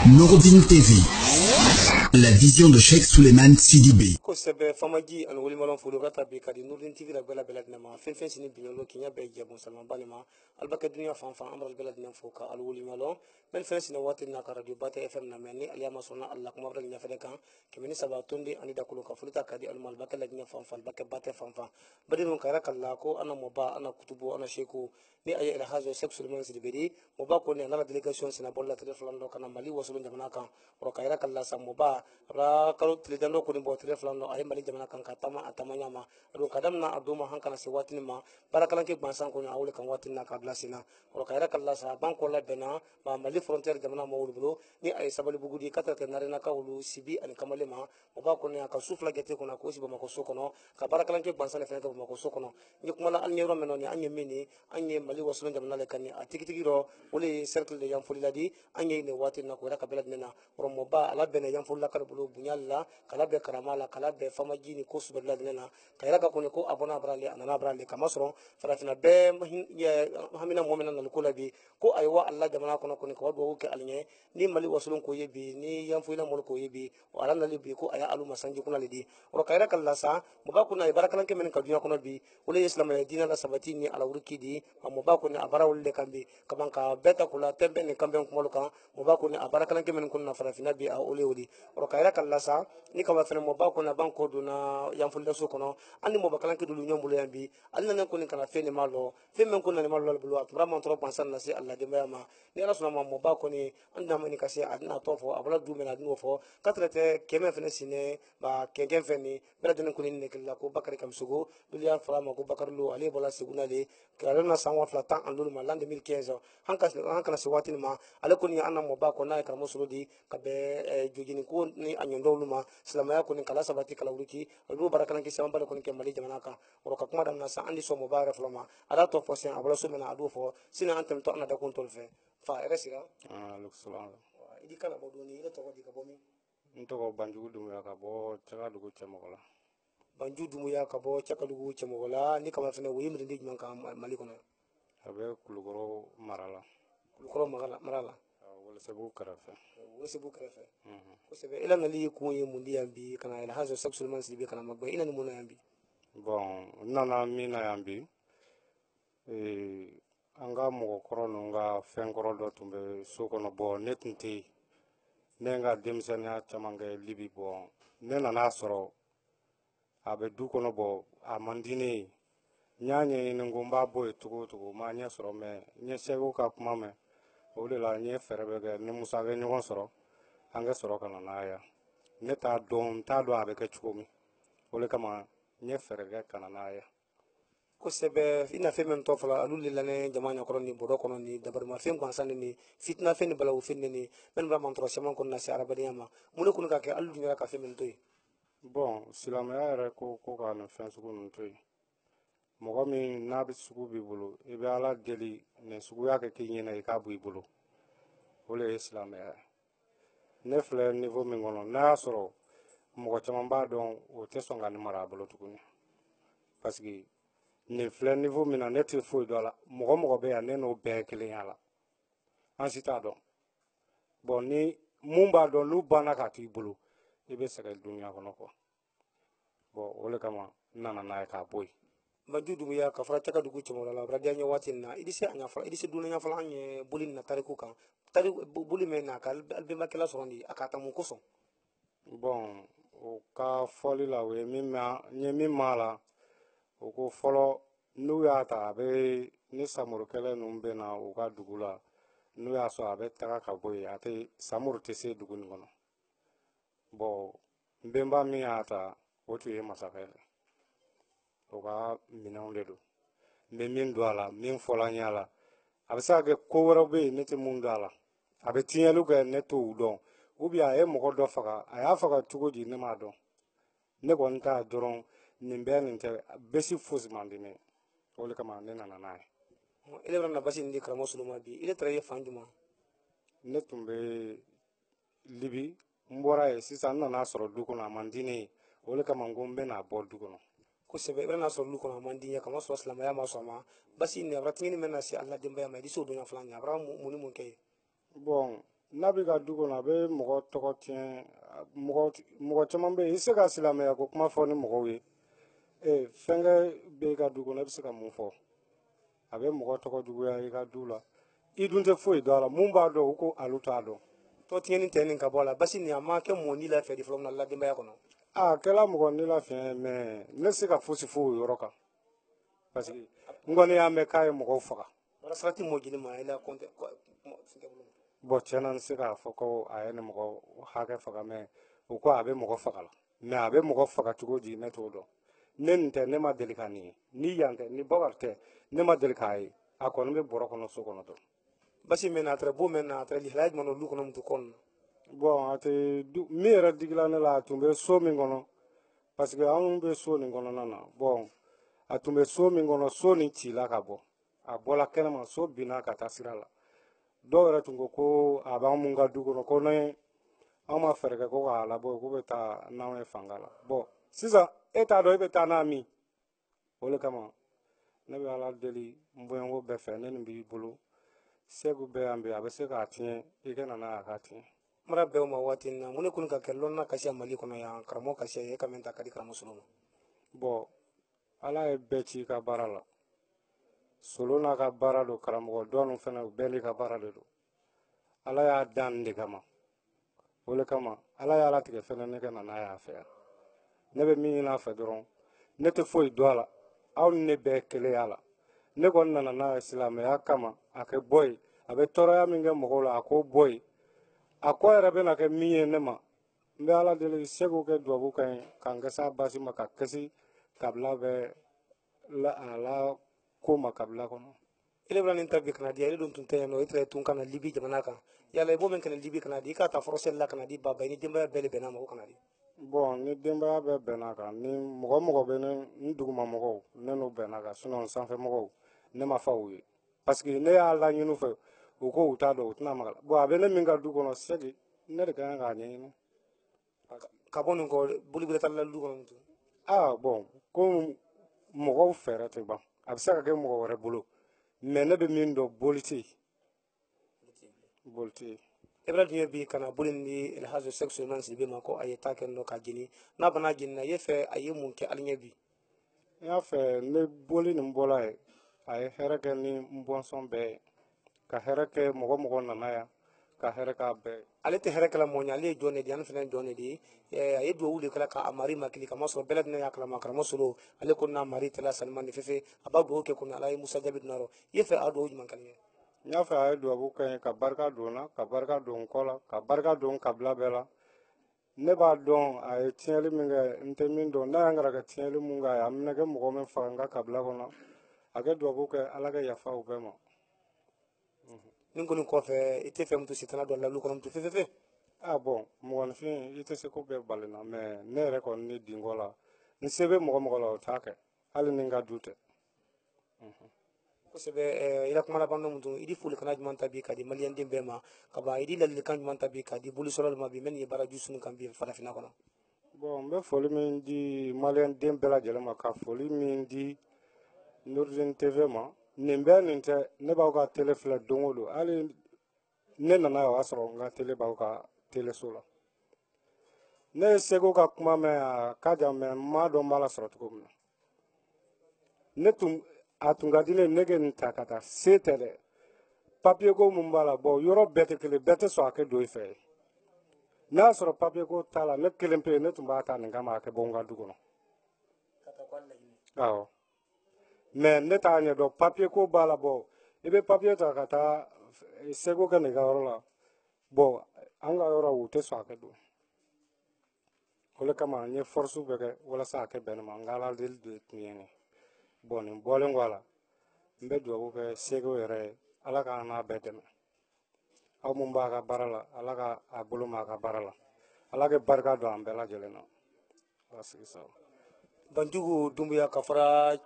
Nouroudine TV, la vision de Cheikh Souleymane Sidibé. Kosebe famaji an wolimalon folo rata be kadi Nouroudine TV la bela beladina ma fen sini binyolo kinya be jabon salman balima albaka dunya fanfan amral beladina foka al wolimalon men fen sini wati na radio bata fm na meni aliyama sona allah kuma bral nya fede kan kemeni sabatondi ani da ka fulita kadi al mal baka ladina fanfan baka bata fanfan badin kayra kala ko ana moba ana kutubu ana sheku ni ay ila hazo Cheikh Souleymane Sidibé moba ko ne na delegation sina bolla tele flando kana mali wasulu jamana kan ro kayra kala sa moba ra kalo tele dando ko ni bo tele flando ay mali jamana kan katama atamanya ma ro kadam na aduma hankana se watini ma barakalan ke bansan ko ni awle kan watini na kabla sina ro kayra kala sa banko la bena ma mali frontière jamana mo wulbulo ni ay sabali bugudi kata ke narena ka wulu sibi an kamale ma moba ko ne ka sufla gete ko na ko siba mako sokono ka barakalan ke bansan fe to mako sokono ni kuma la an yero menoni an yemini an mali wasulun jamana le kanni atikitigi ro wole cercle de yamfuli ladi anye ne wati na ko raka belad nena romo ba ala bene yamfuli la kala bulu bunyalla kala be karamala kala be famaji ni ko subad nena kayra ka ko abona brale anana brale kamasro farafina be hamina mu'mina na ko labi ko aywa alla jamana ko ko do ke alnye ni mali wasulun ko yebi ni yamfuli la mol ko yebi wala na libi ko aya alu masanji kuna lidi ro kayra kala sa muba kuna barakalan ke men ka dunya kono bi wole islam ya dina la sabati ni ala urkidi moba ko ni abara wolle kambi kabanka beta kula tembe ni kambe ko kan moba ko ni abara kan kemen kun na farafina bi a ole wodi ro kayra kala sa ni kama fene moba ko na banko do na yamfulle so kono andi moba kan ke dulu nyombulo yambi alna nan ko ni kana fene malo fe men kun na malo bulu atura man tro pansan na si alla de mayama ni ala suna moba ko ni anda mani kasi adna to fo abala du men adno fo katrete kemen fene sine ba kengen fene bela den kun ni kala ko bakari kam sugo dulia fala ko bakar lo ale bola siguna le karana sanwa flatan an lulu ma l'an 2015 hankana se watini ma ale koni anna moba ko na karamo surodi kabe jojini ko ni anyondo luma islamaya ko ni kala sabati kala wuruki lu barakana ki sama bale ko ni ke mali jamana ka ro ka kuma damna sa andi so moba reflama ada to fo sen abala so mena adu fo sina antem to na da kontol fe fa resira salam idi kana bodo ni ile to di ka bomi nto ko banjugu dum ya ka bo taga dugu chamogola banju dumuya ka bo chakalugu chemogola ni kama fene wi mi ndi man ka mali kono abe kulugoro marala kulukoro marala wala sebu karafe ko sebe ila ngali ko ye mundi yambi kana ila hazo Cheikh Souleymane Sidibé kana magba ina ni mona yambi bon nana mina yambi anga mo koro no nga fen koro do tumbe sokono bo netinti nenga demsania chamange libi bo nena na soro abe du kono bo amandine nyanye ni ngomba boy tugo ma nya soro me nye sego ka kuma me ole la nye ferebe ge ni musa ge nyon soro anga soro kana na ya ne ta do abe ke chukomi ole kama nye ferege kana na ya ko sebe ina fe mem to fala alul lilane jamanya ko ni bodo kono ni dabar ma fem ko sanni ni fitna fe ni balawu finne ni men ba man tro seman ko na si arabani ma mun ko ka ke alul ni ka fe men toy bon silamaya yɛrɛ ko ka nin fɛn sugu ninnu to yen mɔgɔ min n'a bɛ sugu b'i bolo i bɛ ala deli nin suguya kɛ k'i ɲɛna i k'a bɔ i bolo o de ye silamɛya ye ne filɛ niveau min kɔnɔ n'a y'a sɔrɔ mɔgɔ caman b'a dɔn o tɛ sɔn ka ne mara a bolo tuguni parce que nin filɛ niveau min na ne tɛ foyi dɔn a la mɔgɔ bɛ yan ne n'o bɛɛ ye kelen ye a la an si t'a dɔn bon ni mun b'a dɔn n'u banna ka to i bolo i bɛ sɛgɛn dunuya kɔnɔ quoi bon o le kama n nana n'a ye k'a bɔ yen banju dumuya ka fara taka dugu chemola la bradia nya wati na idise anya fara idise dunya fala anye boli na tariku kan tari boli me na ka albe makela sorondi akata mun koso bon o ka fɔli la o ye min ma la o ko fɔlɔ n'u y'a ta a bɛ ni samuru kɛlɛ ninnu bɛ na u ka dugu la n'u y'a sɔrɔ a bɛ taga ka bɔ yen a tɛ samuru tɛ se dugu nin kɔnɔ bon nbenba min y'a ta o tun ye masakɛ ye o ka minɛnw de don n bɛ min don a la min fɔla n ɲɛ la a bɛ se ka kɛ ko wɛrɛw bɛ yen ne tɛ mun don a la a bɛ tiɲɛliw kɛ ne t'o dɔn ou bien a ye mɔgɔ dɔ faga a y'a faga cogo di ne m'a dɔn ne kɔni t'a dɔrɔn nin bɛɛ nin tɛ bɛsi fosi man di ne o de kama ne nana n'a ye ile bra na basi ndi karamo suluma bi ile tara ye fanjuma ne tun bɛ libi n bɔra ye sisan n nana sɔrɔ du kɔnɔ a man di ne ye o de kama n ko n bɛ n'a bɔ du kɔnɔ ko sebe ibra na sɔrɔ lu kɔnɔ man dinya kama sɔrɔ silamaya ma sɔn ma basi ni abra tingini mena si Allah demba ma diso dunya flan ya abra mun mun kay bon n'a bɛ ka du kɔnɔ a bɛ mɔgɔ tɔgɔ tiɲɛ mɔgɔ caman bɛ yen i se ka silamɛya ko kuma fɔ ni mɔgɔw ye fɛnkɛ bɛ ka du kɔnɔ i bɛ se ka mun fɔ a bɛ mɔgɔ tɔgɔ juguya i ka du la i dun tɛ foyi dɔn a la mun b'a dɔn o ko alu t'a dɔn tɔ tiɲɛni tɛ nin ka bɔ a la basi nin a ma kɛ mɔni la fɛ de fɔlɔ min na la denbaya kɔnɔ a kɛla mɔgɔ ni lafiya mɛ ne se ka fosi fo o yɔrɔ kan parce que n kɔni y'a mɛn k'a ye mɔgɔw faga wala sarati mɔ jeli ma i la kɔntɛ bɔn tiɲɛna n se k'a fɔ ko a ye ni mɔgɔ hakɛ faga mɛ o ko a bɛ mɔgɔ faga la mɛ a bɛ mɔgɔ faga cogo di ne t'o dɔn ne nin tɛ ne ma deli ka nin ye ni yan tɛ ni bakari tɛ ne ma deli k'a ye a kɔni bɛ bɔrɔ kɔnɔ so kɔnɔ dɔn basi mɛ n'a tɛrɛ bo mɛ n'a tɛrɛ lihala jumɛn olu kɔnɔ mutu kɔnɔ bɔn a tɛ min yɛrɛ digila ne la a tun bɛ so min kɔnɔ parce que anw bɛ so nin kɔnɔna na bɔn a tun bɛ so min kɔnɔ so nin cila ka bɔ a bɔla kɛnɛma so binna ka taa sira la dɔw yɛrɛ tun ko a b'an mun ka du kɔnɔ ko ne an ma fɛɛrɛ kɛ ko k'a labɔ k'u bɛ taa n'anw ye fanga la bɔn sisan e t'a dɔn e bɛ taa n'a min o de kama ne bɛ ala deli n bɔɲɔgɔnko bɛɛ fɛ ne nin b'i bolo segu bɛɛ yan bi a bɛ se k'a tiɲɛ i ka na n'a ye a k'a tiɲɛ mara bɛɛ ma waati na mun ne kɔni ka kɛ lɔnna kasi mali kɔnɔ yan karamɔgɔ kasi e ka mɛn ta ka di karamɔgɔ solo ma bɔn ala ye bɛɛ ci i ka baara la solo n'a ka baara don karamɔgɔ dɔɔnin fana u bɛɛ n'i ka baara de don ala y'a dan nin de kama o de kama ala y'a latigɛ fɛnɛ ne ka na n'a ye a fɛ yan ne bɛ min ɲini a fɛ dɔrɔn ne tɛ foyi dɔn a la aw ni ne bɛɛ kelenya la ne kɔni nana n'a ye silamɛya kama a kɛ bɔ yen a bɛ tɔɔrɔya min kɛ mɔgɔw la a k'o bɔ yen a kɔ yɛrɛ bɛna kɛ min ye ne ma n bɛ ala deli segu kɛ dubabu ka ɲi k'an kɛsi a basi ma ka kɛsi kabila bɛ a la ko ma kabila kɔnɔ ele bɛna nin ta bi kana di ale dun tun tɛ yan nɔ e tɛ tun kana libi jamana kan yala i b'o min kana libi kana di i k'a ta fɔrɔsɛri la kana di baba ni denbaya bɛɛ de bɛnna ma o kana di bɔn ni denbaya bɛɛ bɛnna kan ni mɔgɔ mɔgɔ bɛ ne n duguma mɔgɔw ne n'o bɛnna kan sinɔn sanfɛ mɔgɔw ne ma fa u ye parce que ne y'a laɲini u fɛ u ko u t'a dɔn u tɛna maga la bɔn a bɛ ne min ka du kɔnɔ sɛgi ne de ka kan k'a ɲɛɲini ka bɔ nin kɔ bolibɛta la du kɔnɔ mutu bɔn ko mɔgɔw fɛɛrɛ tɛ ban a bɛ se ka kɛ mɔgɔ wɛrɛ bolo mɛ ne bɛ min dɔn boli tɛ yen boli tɛ yen e bɛna dun ye bi kana boli ni di elhazo sɛgɛso nan sibe ma ko a ye taa kɛ nɔ ka jeni n'a bana jeni na e fɛ a ye mun kɛ ali ɲɛ bi n y'a fɛ ne boli nin bɔla ye a ye hɛrɛ kɛ ni n bɔnsɔn bɛɛ ye ka hɛrɛ kɛ mɔgɔ mɔgɔ nana yan ka hɛrɛ k'a bɛɛ ye ale tɛ hɛrɛ kɛla mɔɲɛ ale ye jɔn de di ani fɛnɛ jɔn de di a ye duwawu de kɛla k'a mari makili kama sɔrɔ bɛɛ lajɛlen y'a kalama karamɔgɔ solo ale ko n'a mari tɛla salimani fefe a b'a duwawu kɛ kɔnɔ ala ye musa jabi dunarɔ i ye fɛ a duwawu jumɛn kɛli ye n y'a fɛ a ye dubabu kɛ n ye ka barika don n na ka barika don n kɔ la ka barika don kabila bɛɛ la ne b'a dɔn a ye tiɲɛli min kɛ n tɛ min dɔn n'a y'an kɛra ka tiɲɛli min kɛ a ye a minɛ kɛ mɔgɔ min faga n ka kabila kɔnɔ a kɛ dubabu kɛ ala ka yafa u bɛɛ ma nin kɔni kɔfɛ i tɛ fɛ mutu sitana dɔ lalu kɔnɔ mutu fefefe bɔn mɔgɔninfin i tɛ se ko bɛɛ bali na mɛ ne yɛrɛ kɔni ni dingɔ la n se bɛ mɔgɔ mɔgɔ la o t'a kɛ hali ni n ka du tɛ kosɛbɛ ira kuma laban mutu i di foli kana jumɛn ta bi ka di maliyɛnden bɛɛ ma ka ban i di ladilikan jumɛn ta bi ka di bolisɔrɔli ma bi mɛ nin ye baara jusunu kan bi farafinna kɔnɔ bɔn n bɛ foli min di maliyɛnden bɛɛ lajɛlen ma ka foli min di nurdin tv ma nin bɛɛ nin tɛ ne b'aw ka tele filɛ don o don hali ne nana o y'a sɔrɔ n ka tele b'aw ka teleso la ne ye segu ka kuma mɛn a ka jan mɛ n m'a dɔn n b'a la sɔrɔ cogo min na a tun ka di ne ke nin ta ka taa se tɛ dɛ papiye ko mun b'a la bɔn yɔrɔ bɛɛ tɛ kelen bɛɛ tɛ sɔn a kɛ don i fɛ ye n'a y'a sɔrɔ papiye ko t'a la ne kelen pe ne tun b'a ta nin kama a kɛ bɔ n ka du kɔnɔ awɔ mɛ ne t'a ɲɛdɔn papiye ko b'a la bɔn i bɛ papiye ta ka taa segu kɛ nin ka yɔrɔ la bɔn an ka yɔrɔ u tɛ sɔn a kɛ don o de kama n ye force bɛɛ kɛ walasa a kɛ bɛn ne ma n ka ala deli de tun ye nin bɔn nin bɔlen kɔ a la n bɛ dubabu kɛ segu yɛrɛ ye ala k'an n'a bɛɛ dɛmɛ aw mun b'a ka baara la ala ka a bolo ma a ka baara la ala kɛ barika don an bɛɛ lajɛlen na ala sigi sa banjugu dumbuya ka fara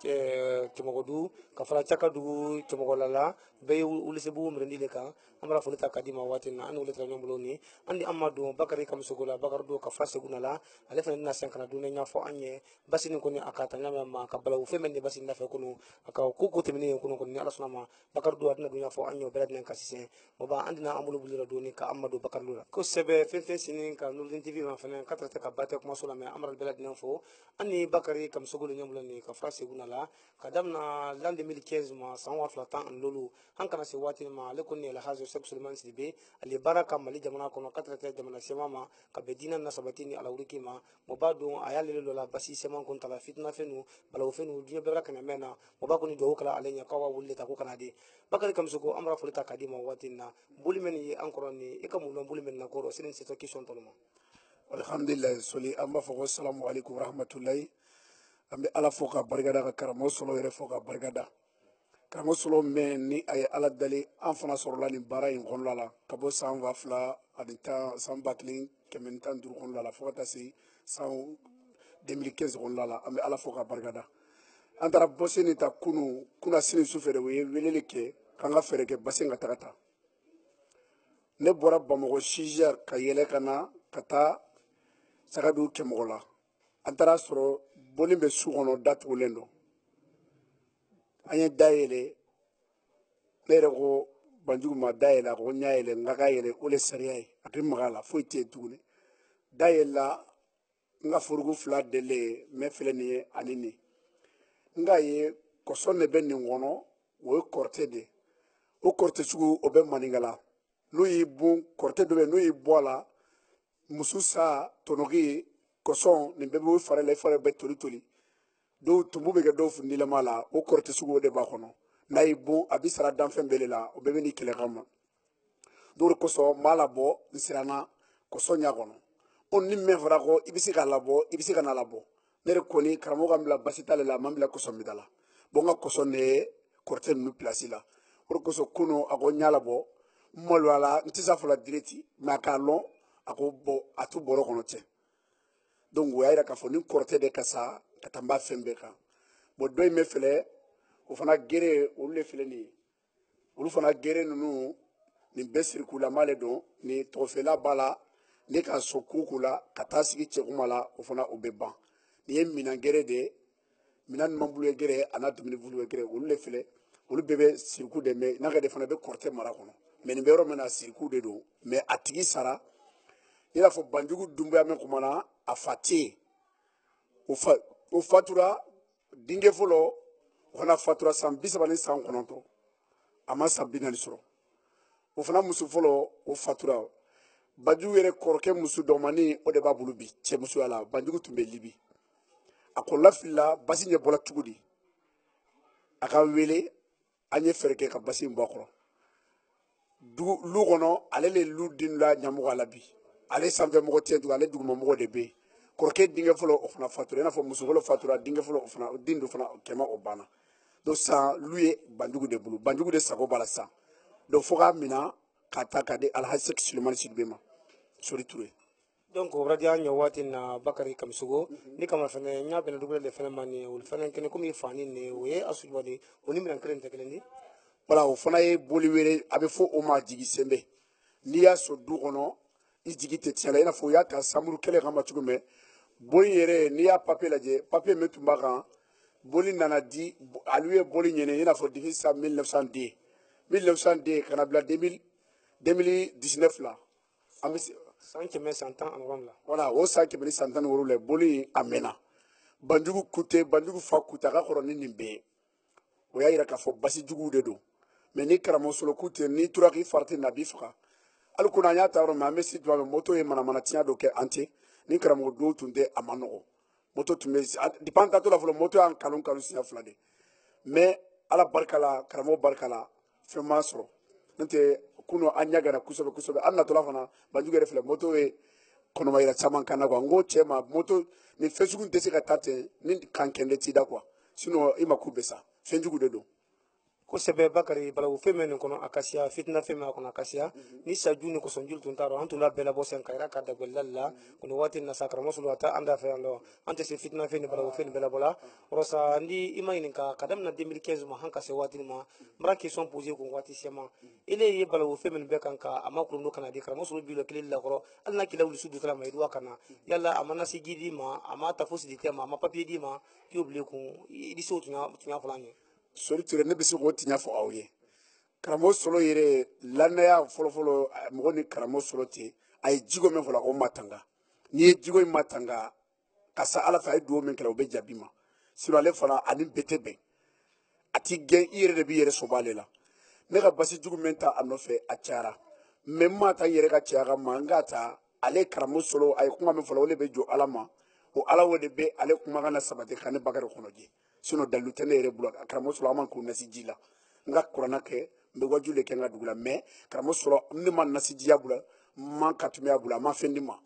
cɛmɔgɔdu ka fara cakadugu cɛmɔgɔlala be ulise bu umre ndile ka amra fulita kadima watina an ulita nyombloni andi amadu bakari kam sogola bakar do ka frase gunala ale fa na sen kana dune nya fo anye basini ko ni akata nyama ma ka balaw fe men ni basini na fe kunu aka kuku temini kunu ko ni ala sunama bakar do adna dunya fo anyo belad nen kasise mo ba andina amulu bulira do ni ka amadu bakar lula ko sebe fe sinin ka nurdin tv ma fana katra ta ka bate ko masula me amral belad nen fo ani bakari kam sogola nyombloni ka frase gunala kadamna l'an 2015 ma san wa flatan an lolu hankana se wati ma le kunni la hazo sek sulman sibe ali baraka mali jamana kono katrate jamana semama ka bedina na sabatini ala uriki ma mobadu ayale lo la basi seman kon tala fitna fenu balaw fenu dunya bebra kana mena mobaku ni do kala alenya kawa wulle ta ko kana de bakari kam sugo amra fulita kadima watina bulimen yi encore ni e kam no bulimen na ko sinin se to question tolmo alhamdulillah soli amba fo assalamu alaikum rahmatullahi ambe ala fo ka barigada ka karamo solo yere fo ka barigada karamo solo men ni ay ala dali an fana sorola ni bara in gonla la kabo san va fla adita san baklin kementan dur gonla la fo ta si san 2015 gonla la ambe ala fo ka barigada antara bosini ta kuna sini sufere we welele ke kanga fere ke basenga takata ne bora bamago 6h ka yele kana kata sagadu kemola antara soro bolimbe sugono datulen do anye dayele nere ko banjugu ma dayela ko nyaayele ngaga yele ole sariyay atim magala foite tugune dayela nga furugu fla dele me feleni anini nga ye kosonne benni ngono wo korte de o korte sugu obe maningala no yi bon korte do be no yi bola mususa tonogi koson ni bebe wo fare be toli do tumbu be do fundila mala o korte sugu de ba kono na yi bon abisara danfen belela o bebe ni kele kama do koso mala bo nsirana koso nya kono on ni me fara ko ibisi ka labo ibisi ka na labo nere koni karamo ga mbla basitale la mambla koso midala bonga koso ne korte nu place la or koso kuno ago nya labo molwala ntisa fola direti makalo ako bo atu boro kono te donc wo ayira ka fo ni korte de kasa katamba fembe ka bo doy me fele o fana gere o le fele ni o fana gere nunu ni besir kula male don ni tofela bala ni ka sokukula kata sigi chekumala o fana o beba ni mina gere de minan mambulu gere ana dumini vulu gere o le fele o bebe sirku de me na ga de fana be korte mara kono mais ni be ro mena sirku de do mais atigi sara il a fo banjugu dumbuya men kumana a fati o fatura dinge folo ona fatura san bisabani san kononto ama san binani soro o fana musu folo o fatura banjugu yere korke musu domani o de ba bulu bi che musu ala banjugu tumbe libi akola filla basi nye bola tugudi aka wele anye ferke ka basi mbakro du lu kono ale le lu din la nyamu ala bi ale sanfɛ mɔgɔ tɛ tugun ale duguma mɔgɔ de bɛ kɔrɔkɛ denkɛ fɔlɔ o fana fatura i n'a fɔ muso fɔlɔ fatura denkɛ fɔlɔ o fana den dɔ fana kɛmɛ o banna donc san lu ye banjugu de bolo banjugu de sago b'a la sisan donc fo k'a mina k'a ta k'a di alhaji seki sulemani sidibe ma sori ture donc radia nya wati na bakari kamsugo ni kama fene nya bena dugule le fene mani ul fene kene komi fani ne o ye asubadi oni minan kelen tekelendi voilà o fana ye boli wele a bɛ fɔ o ma jigi sembe n'i y'a sɔrɔ du kɔnɔ i jigi tɛ tiɲɛ la i n'a fɔ o y'a ta samuru kɛlɛ kama cogo min boli yɛrɛ n'i y'a papier lajɛ papier min tun b'a kan boli nana di alu ye boli ɲini i n'a fɔ depuis san 1902 kana bila 2019 la an bɛ san kɛmɛ san tan ani wɔɔrɔ la voilà o san kɛmɛ ni san tan ni wɔɔrɔ la boli a mɛnna banjugu kute banjugu fa kute a ka kɔrɔ ni nin bɛɛ o y'a yira k'a fɔ basi juguw de don mais ni karamɔgɔ sɔrɔ kute n'i tora k'i farati na b'i faga hali kunna an y'a ta yɔrɔ min an bɛ si tuma min moto ye manamana tiɲɛ dɔ kɛ an tɛ ni karamɔgɔ dɔw tun tɛ a ma nɔgɔ moto tun bɛ depuis an taatɔ la fɔlɔ moto y'an kanu siɲɛ fila de mais ala barika la karamɔgɔ barika la fɛn m'a sɔrɔ n'o tɛ kunun an ɲagara kosɛbɛ kosɛbɛ an natɔla fana banjugu yɛrɛ filɛ moto ye kɔnɔma yira caman kan na quoi n ko cɛ ma moto nin fɛn sugu tɛ se ka taa ten ni kan kɛnɛ t'i da quoi sinon i ma ku bɛ sa fɛn jugu de don ko sebe bakari bala wo feme kono akasia fitna feme kono akasia ni sajuni ko sonjul tuntaro antula bela bo sen kayra kada golalla kono wati na sakra musulu ata anda fe ando ante se fitna feme bala wo feme bela bola rosa ndi imayni ka kadam na 2015 ma hanka se wati ma mara question poser ko wati sema ile ye bala wo feme be kanka amakuru no kana di kra musulu bilo kililla goro alna kilawli sudu kala mai duwa kana yalla amana sigidi ma amata fosi di tema ma papier di ma yobli ko idi so tunya fulani sori ture ne bɛ se k'o tiɲɛ fɔ aw ye karamɔgɔ sɔrɔ yɛrɛ lannaya fɔlɔfɔlɔ mɔgɔ ni karamɔgɔ sɔrɔ ten a ye jiko min fɔ la o ma tanga n'i ye jiko in ma tanga ka sa ala fɛ a ye duwawu min kɛra o bɛ jaabi ma sinon ale fana ani bɛɛ tɛ bɛn a ti gɛn i yɛrɛ de b'i yɛrɛ sɔbɔ ale la ne ka basi jugu min ta a nɔfɛ a cayara mɛ n ma ta n yɛrɛ ka caya ka ma n k'a ta ale karamɔgɔ sɔrɔ a ye kuma min fɔ la o de bɛ jɔ ala ma o ala o de bɛ ale kumakan na sabati ka ne bakari kɔnɔ je sinon dalu tɛ ne yɛrɛ bolo karamɔgɔ sɔrɔ a man k'o nasi ji la n ka kuranna kɛ n bɛ waju de kɛ n ka dugu la mɛ karamɔgɔ sɔrɔ ne ma nasi jiya bolo n ma katumeya bolo a ma fɛn di ma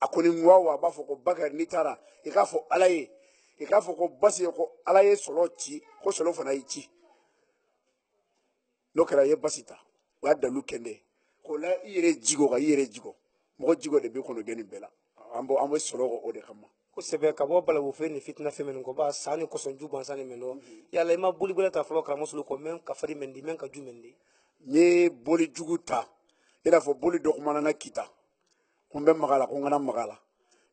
a kɔni ŋuwa a b'a fɔ ko bakari n'i taara i k'a fɔ ala ye i k'a fɔ ko basi ye ko ala ye sɔrɔ ci ko sɔrɔ fana y'i ci n'o kɛra i ye basi ta o y'a dalu kɛ ne ye k'o la i yɛrɛ jigo kan i yɛrɛ jigo mɔgɔ jigo de b'i kɔnɔ gɛn nin bɛɛ la an bɛ sɔrɔ o de kama ko sebe ka bɔ bala wo fe ni fitna fe men ko ba sani ko sonju ban sani men do yalla ima buli bula ta folo kara musulu ko men ka fari men di men ka ju men di nye boli jugu ta i n'a fɔ boli dɔ kumana na kita ko n bɛ maga la ko n kana maga la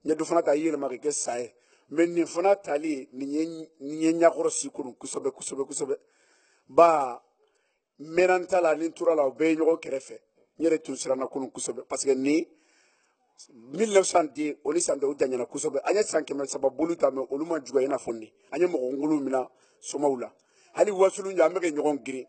nye dɔ fana ta yɛlɛma ka kɛ sa ye mɛ nin fana tali nin ye ɲakɔrɔ si kɔnɔ kosɛbɛ kosɛbɛ kosɛbɛ ba mɛnna n ta la ni n tora la o bɛɛ ye ɲɔgɔn kɛrɛfɛ n yɛrɛ tun siranna kɔnɔ kosɛbɛ parce que ni 1910 olu san dɔw janyana kosɛbɛ an ye san 300 bolu ta mɛ olu ma juguya i n'a fɔ nin an ye mɔgɔ ngulu mina somaw la hali wasulu an bɛ kɛ ɲɔgɔn girin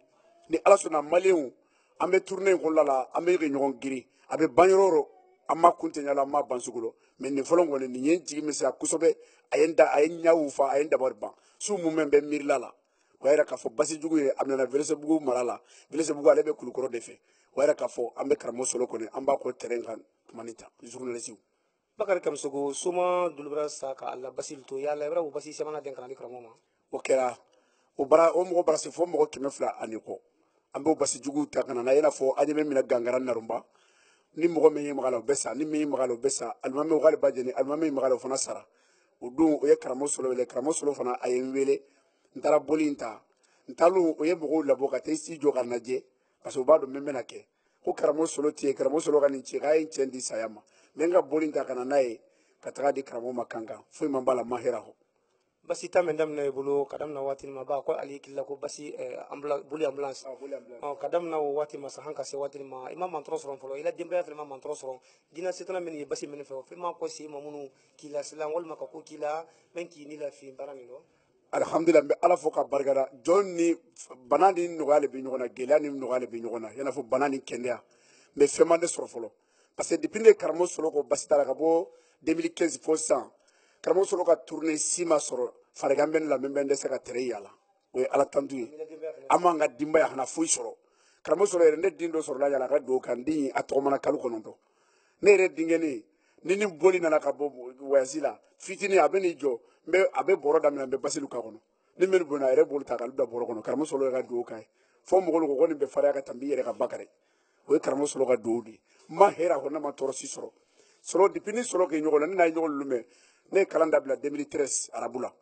ni ala sɔnna maliyɛnw an bɛ tourner in kɔnɔna la an bɛ kɛ ɲɔgɔn girin a bɛ ban yɔrɔ o yɔrɔ an ma kun tɛ ɲa la an ma ban sugu la mɛ nin fɔlɔ kɔni nin ye n jigi misɛnya kosɛbɛ a ye ɲaw fa a ye n dabari ban su mun bɛ miirila la o y'a yira k'a fɔ basi jugu ye a minɛna Welesebugu mara la Welesebugu ale bɛ kulukɔrɔ de fɛ o y'a yira k'a fɔ an bɛ karamɔgɔ solo kɔni an b'a kɔ terrain kan tuma ni ta journaliste bakari kamsogo soma dulubra sa ka alla basil to yalla ibra basi semana den kan di karamo ma o kɛra o mɔgɔ bara se fo mɔgɔ 200 ani kɔ an b'o basi jugu ta kana na i n'a fɔ an ɲɛ bɛ gangara narumba ni mɔgɔ min ye maga la o bɛ sa ni min ye maga la o bɛ sa alimami k'ale ba jɛni alimami maga la o fana sara o don o ye karamɔgɔ solo wele karamɔgɔ solo fana a ye n wele n taara boli in ta n taalen o ye mɔgɔw labɔ ka taa i si jɔ ka lajɛ parce que u b'a dɔn min bɛna kɛ ko karamɔgɔ solo tɛ yen karamɔgɔ solo ka nin ci k'a ye n cɛ di saya ma mɛ n ka boli in ta ka na n'a ye ka taga di karamɔgɔ ma kankan foyi man b'a la ma hɛrɛ hɔ basi ta men damna bolo kadam na wati ma ba ko ali killa ko basi buli ambulance kadam na wati ma sahan ka se wati ma imam mantro soron folo ila demba ya ma mantro soron dina setana men ye basi men fe ma ko si mamunu kila silan wal maka ko kila men ki ni la fi barani do alhamdulillah n bɛ ala fo ka barikada jɔn ni bana ni nɔgɔya le bɛ ɲɔgɔn na gɛlɛya ni nɔgɔya le bɛ ɲɔgɔn na i n'a fɔ bana ni kɛnɛya mɛ fɛn ma ne sɔrɔ fɔlɔ parce que depuis ne ye karamɔgɔ sɔrɔ ko basi t'a la ka bɔ 2015 fo sisan karamɔgɔ sɔrɔ ka tourner si ma sɔrɔ farigan bɛ ne la min bɛ n dɛsɛ ka tere yala o ye ala tantu ye an m'an ka denbaya kana foyi sɔrɔ karamɔgɔ sɔrɔ yɛrɛ ne den dɔ sɔrɔla yala a ka dugawu kan den a tɔgɔmana kalo 9 ne yɛrɛ denkɛnin ni ni boli nana ka bɔ voyage la fitinin a bɛ n'i jɔ a bɛ bɔrɔ daminɛ n bɛ basilu k'a kɔnɔ ni min bonna a yɛrɛ bolo ta k'ale bila bɔrɔ kɔnɔ karamɔgɔ sɔrɔ ka dugawu k'a ye fo mɔgɔw ko nin bɛ farinya ka tɛmɛ i yɛrɛ ka bakari o ye karamɔgɔ sɔrɔ ka dugawu de ye n ma hɛrɛ a kɔnɔ ne ma tɔɔrɔ si sɔrɔ sɔrɔ depuis ni sɔrɔ kɛ ɲɔgɔn na ne n'a ye ɲɔgɔn lu mɛn ne ye kalan dabila 2013 arabu la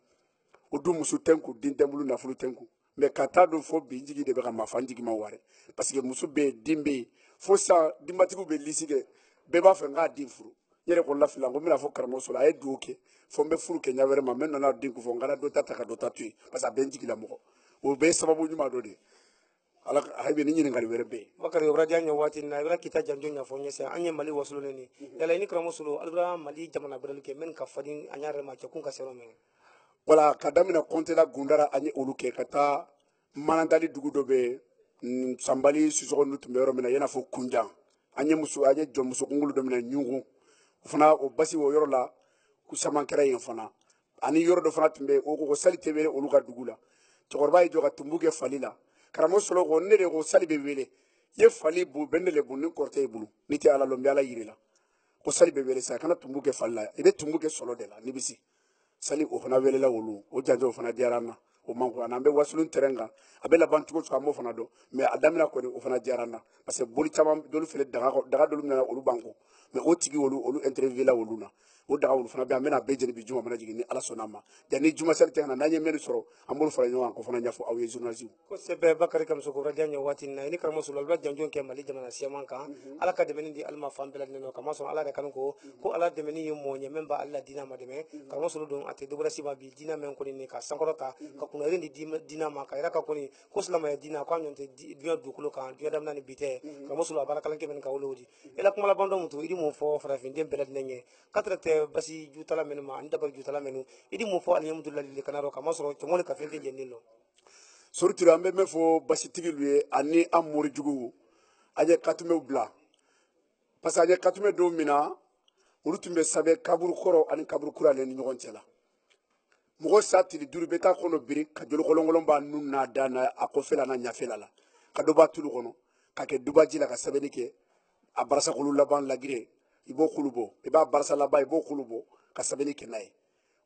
o dun muso tɛ n kun den tɛ n bolo nafolo tɛ n kun mɛ ka taa don fo bi n jigi de bɛ ka marifa n jigi ma wari parce que muso bɛ yen den bɛ yen fo sisan denbatigiw bɛ lisi kɛ bɛɛ b'a fɛ n k'a den furu n yɛrɛ ko lafili ko n bɛna fɔ karamɔgɔ sɔrɔ a ye dugawu kɛ fo n bɛ furu kɛ ɲɛ wɛrɛ ma n bɛ nana den kun fɔ n kana dɔ ta ka dɔ ta to yen parce que a bɛ n jigi la mɔgɔ o bɛɛ ye sababu ɲuman dɔ de ye ala hayibe ni ɲininkali wɛrɛ bɛ yen bakari obradia nya wati na ibra kita janjo nya fo nyese anye mali wasulo ni yala ni karamɔgɔ solo albra mali jamana bɛrɛli kɛ men ka fadin anya rema cɛ kun ka sero men wala ka daminɛ kɔntela gundara an ye olu kɛ ka taa manantali dugu dɔ bɛ sanbali susɔgɔ ninnu tun bɛ yɔrɔ min na i n'a fɔ kunjan an ye jɔn muso kunkolo dɔ minɛ ɲugun o fana o basi o yɔrɔ la ku caman kɛra yen fana ani yɔrɔ dɔ fana tun bɛ o ko sali tɛ wele olu ka dugu la cɛkɔrɔba ye jɔ ka tumbu kɛ fali la karamɔgɔ sɔrɔ ko ne de ko sali bɛ wele ye fali bu bɛ ne le bu ni kɔrɔtɛ ye bolo ni tɛ ala lɔn n bɛ ala yiri la ko sali bɛ wele sa kana tumbu kɛ fali la i bɛ tumbu kɛ sɔlɔ de la ni bɛ se sali o fana welela olu o janjo o fana diyara an na o man ko an be wasulun terenga abe la bantugo so amo fana do mais adamina ko o fana jarana parce que boli chama dolu fele daga dolu na olu banko mais o tigi olu interview la olu na o daga olu fana be amena be jeni bi juma mana jigi ni ala sonama yani juma sel tena nanye menu soro amul fara nyawan ko fana nyafo aw ye journaliste ko sebe bakari kam soko radio nyo watin na ni karamo sulal ba janjon ke mali jamana siaman kan ala ka demeni di alma fambela no kama so ala de kan ko ala demeni mo nye memba alla dina ma deme karamo sulu don ate dobra siba bi dina men ko ni ka sankorota ka kuna rendi dina ma ka ira ka ko ni ko slama ya dina ko nyonte biya dukulo kan biya damna ni bite karamo sulu abala kala ke men ka wolodi ela kuma la bando mutu idi mo fo fara fin dem belat nenye katrate basi jutala menu ma anda bar jutala menu idi mo fo alhamdulillah li kanaro kama so to mole ka fin de jennilo surtout ambe me fo basi tigi lui ani amuri jugu aje katume bla parce que aje katume do mina olu tumbe sabe kaburu koro ani kaburu kura le ni nyogon cela mugo satili duru beta kono biri ka jolo kolongolon ba nunna dana akofela na nyafela la ka do ba tulu kono ka ke dubaji la ka sabeni ke a barasa kulu laban lagire ibo kulubo iba barasa laba ibo kulubo ka sabeni ke nay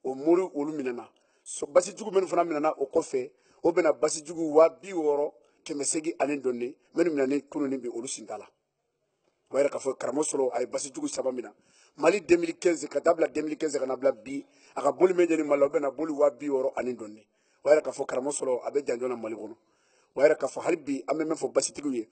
o muri olu minana so basi jugu menu fana minana o kofe o bena basi jugu wa bi woro kemesegi ani donni menu minani kunu ni bi olu sindala wayra ka fo karamo solo ay basi jugu sabamina mali 2015 ka tabla 2015 kana bla bi aka boli medeni malo bena boli wa bi woro ani donni wayra ka fo karamo solo abe janjona mali kono wayra ka fo halbi ameme fo basi tiguye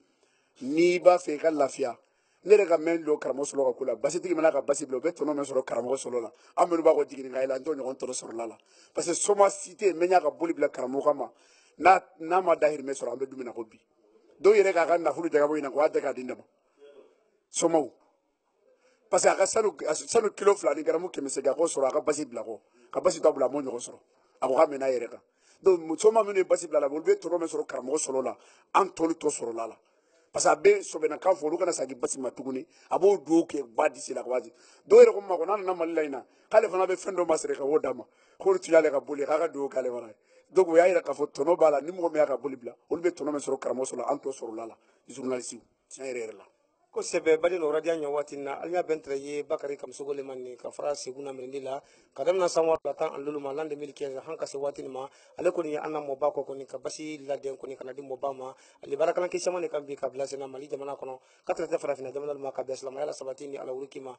ni ba fe ka lafia ne rega men lo karamo solo ka kula basi tigi mana ka basi blo be tono men solo karamo solo la amenu ba ko digini ngayla ndo nyon toro solo la parce que soma cité menya ka boli bla karamo kama na ma dahir me solo ambe dumina ko bi do yere ka kan na fulu daga boyina ko adda ka dindama somaw parce que aka sanu kilo fila ni garamu kɛmɛ se ko sɔrɔ a ka basi bila kɔ ka basi to bila mo ɲɔgɔn sɔrɔ a ko ka mɛn n'a yɛrɛ kan donc soma minnu ye basi bila la olu bɛ tɔnɔ min sɔrɔ karamɔgɔ sɔrɔ la an tɔli to sɔrɔ la parce que a bɛ sɔbɛna kan fɔ olu kana sagi basi ma tuguni a b'o dugawu kɛ ba disi la waati dɔw yɛrɛ ko ma ko n'a nana mali la in na k'ale fana bɛ fɛn dɔ ma sɛnɛ ka o d'a ma k'olu tun y'ale ka boli k'a ka dugawu k'ale fana ye donc o y'a yira k'a fɔ tɔnɔ b'a la ni mɔgɔ min y'a ka boli bila olu bɛ tɔnɔ min sɔrɔ karamɔgɔ sɔrɔ la an to sɔrɔ la journaliste tiɲɛ yɛrɛ yɛrɛ la ko sebe badi no radio nya watina alnya bentre ye bakari kam sogole manni ka fara seguna merindila kadam na sanwa tan alulu ma lande 2015 hanka se watin ma ale ko ni anna mo ba ko ni ka basi la den ko ni kana dim mo ba ma ali barakalan ke samane kam bi ka blasena mali jamana kono katra te fara fina jamana ma ka blasla ma yala sabatini ala wuriki ma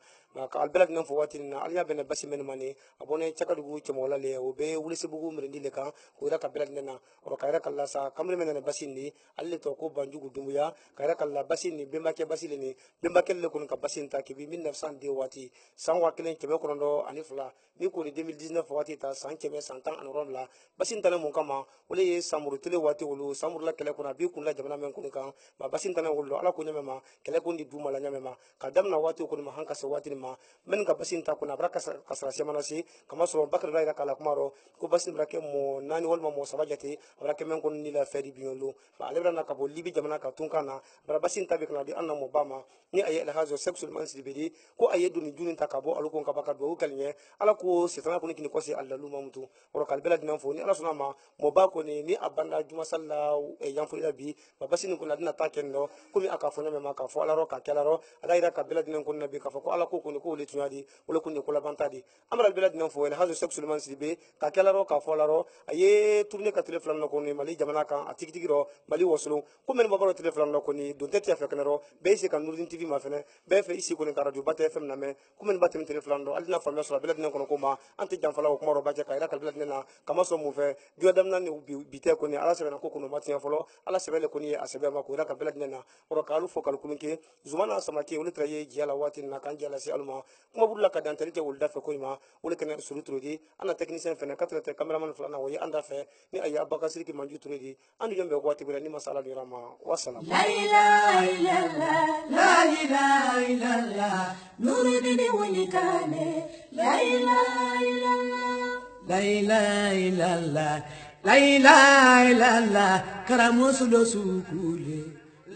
ka albalad nan fo watin alnya ben basi men mani abone chakadu gu ci mo la le o be wuli se bugu merindile kan ko ira ka belad nena o ka ira kala sa kamre men basi ni alle to ko banjugu dumuya ka ira kala basi ni be ma ke basi le bemba kelle kun ka basinta ki bi 1902 wati san wa kelen kebe kono ani fula ni ko ni 2019 wati ta san kebe san tan an ron la basinta le mun kama wole ye samuru tele wati wolu samuru la kele kuna bi kun la jamana men kun kan ba basinta le wolu ala ko nyame ma kele kun di duma la nyame ma ka damna wati ko ma hanka se wati ma men ka basinta kuna baraka kasra semana si kama so bakar la kala kuma ro ko basin brake mo nani wol mo sabajati barake men kun ni la fedi biolo ba ale na ka bo libi jamana ka tun kana bara basinta be kana di anna mo bama ni aye la hazo sexual mansi bedi ko aye duni junin takabo alukon kabaka do kalnye ala ko setana ko ni ko se alla luma mutu oro kal belad nan fo ni ala suna ma mo ba ko ni abanda juma salla e yan fo bi ba basini ko ladina takendo ko mi aka fo na ma ka fo ala ro ka kala ro ala ira ka belad nan ko nabi ka fo ko ala ko ni ko le tunyadi wala ko ni ko la bantadi amral belad nan fo la hazo sexual mansi be ka kala ro ka fo la ro aye tourner ka téléphone ko ni mali jamana kan atikitigi ro mali wosulu ko men babaro téléphone ko ni don tete afekana ro be se kan nurdin tv ma fene be fe isi ko ni radio bata fm na me kumen batem téléphone do alina famia so belad nan kono ko ma anti jam fala ko maro baje ka ira kal belad nan kama so mu fe dio dam nan bite ko ni ala sebe na ko kono matia folo ala sebe le ko ni asebe ma ko ira kal belad nan oro kalu fo kal kuminke zumana samake woni traye jiala watin na kan jala si alma kuma bulla ka dan talite wol dafe ko ma woni kana suru trodi ana technicien fene katra cameraman fulana wo anda fe ni aya bakasiri ki manju trodi andu yombe ko wati bira ni masala ni rama wassalam la ilaha illallah la ilaha illallah nuridini walikane la ilaha illallah la ilaha illallah la ilaha illallah karamusulo sukule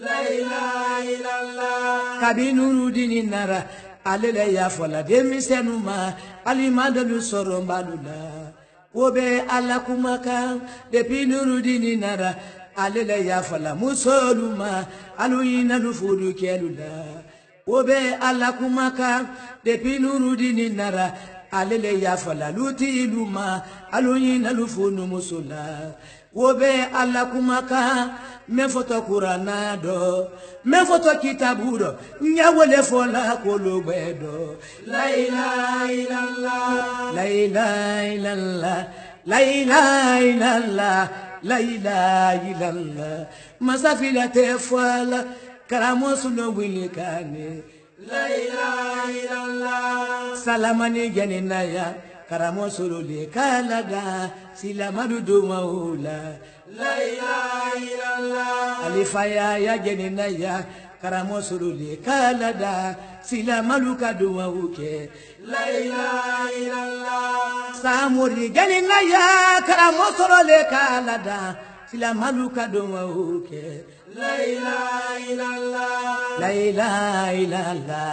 la ilaha illallah kabinurudini nara alele ya fola demisenuma alimadalu soro balula wobe ala kumaka depuis nurudini nara alele ya fola musoluma aluyina lufudu kelula wobe ala kumaka depuis nurudini nara alele ya fala luti luma aluyin alufunu musula wobe alla kumaka me foto Qur'ana do me foto kitabu do nyawole fola kolugbedo la ilaha illallah la ilaha illallah la ilaha illallah la ilaha illallah masafila tefala karamo suno wilikane la ilaha illallah salamani janinaya karamo sululi kalada silamadu maula la ilaha illallah alifaya ya janinaya karamo sululi kalada silamalu kaduma uke la ilaha illallah samuri janinaya karamo sululi kalada silamalu kaduma uke la ilaha illallah la ilaha illallah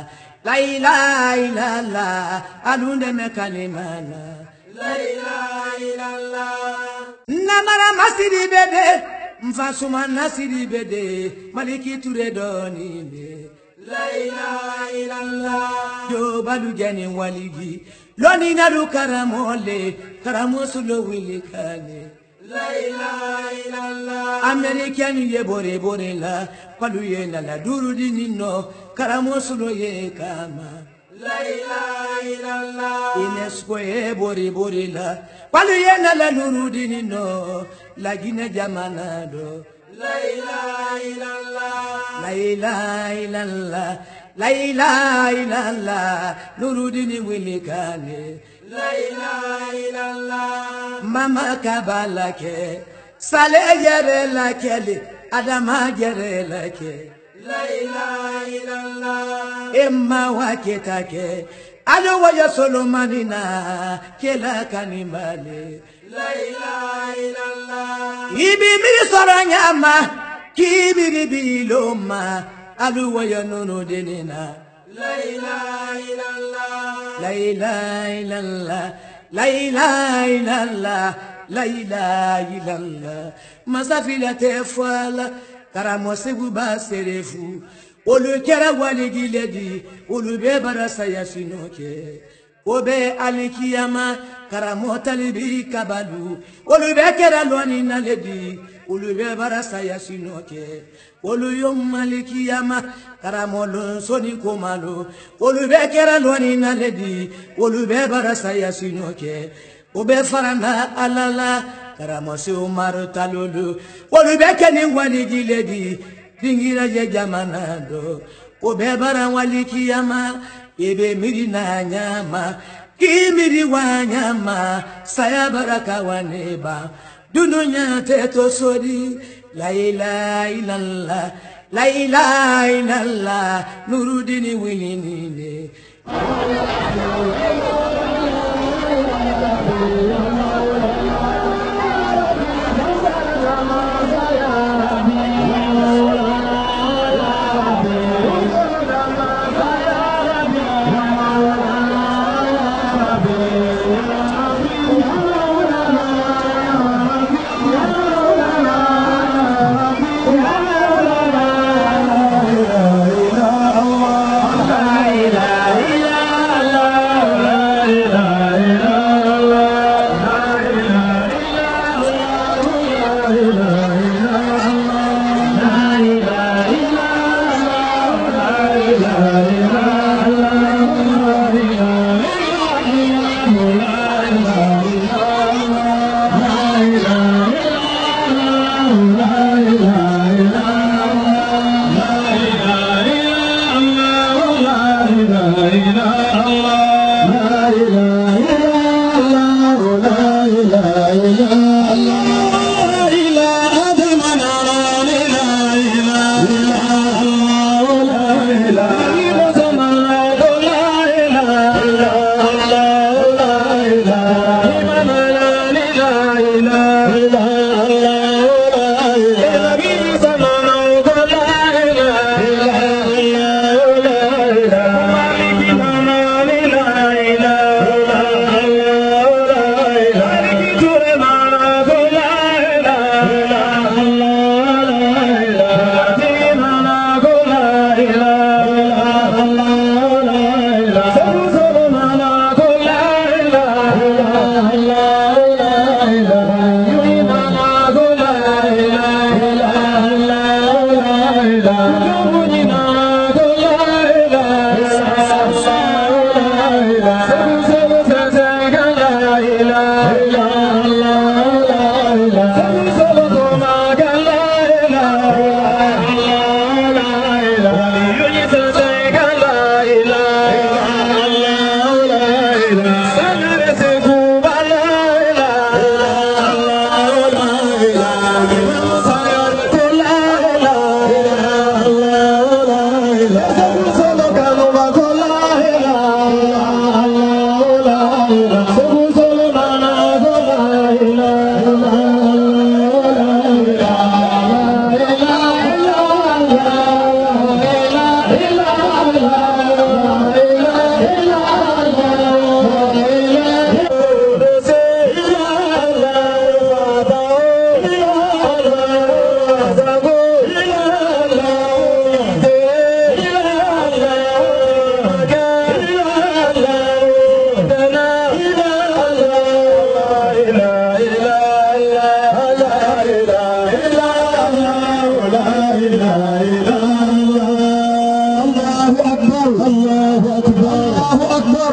la ilaha illallah alunde mekalimana la ilaha illallah namara masiri bede mfasuma nasiri bede maliki ture doni me la ilaha illallah jo balu jani waligi loni naru karamole karamosulo wilikane la ilaha illallah American ye bore bore la palu ye na la duru dinino karamosulo ye kama la ilaha illallah UNESCO ye bore bore la palu ye na la duru dinino la gine jamana do la ilaha illallah la ilaha illallah la ilaha illallah nuru dini wilikane la ilaha illallah mama kabalake sale jere lakele adama jere lake la ilaha illallah emma waketake alo waya solomanina kela kanimale la ilaha illallah ibi mi soranyama kibiri biloma alo waya nono denina la ilaha illallah la ilaha illallah la ilaha illallah la ilaha illallah masafila tefala karamo segu baserefu olu kera waligi ledi olu be barasa yasinoke obe alikiyama karamo talibi kabalu olu be kera loni na ledi olu be barasa yasinoke olu yom malikiyama karamo lon soni komalo olu be kera loni na ledi olu be barasa yasinoke obe farana alala karamo se umaru talulu olu be keni waligi ledi dingira je jamana do obe bara walikiyama ebe miri na nyama kimiri wa nyama saya baraka waneba dununya teto sodi la ilaha illallah la ilaha illallah nurudini wilinine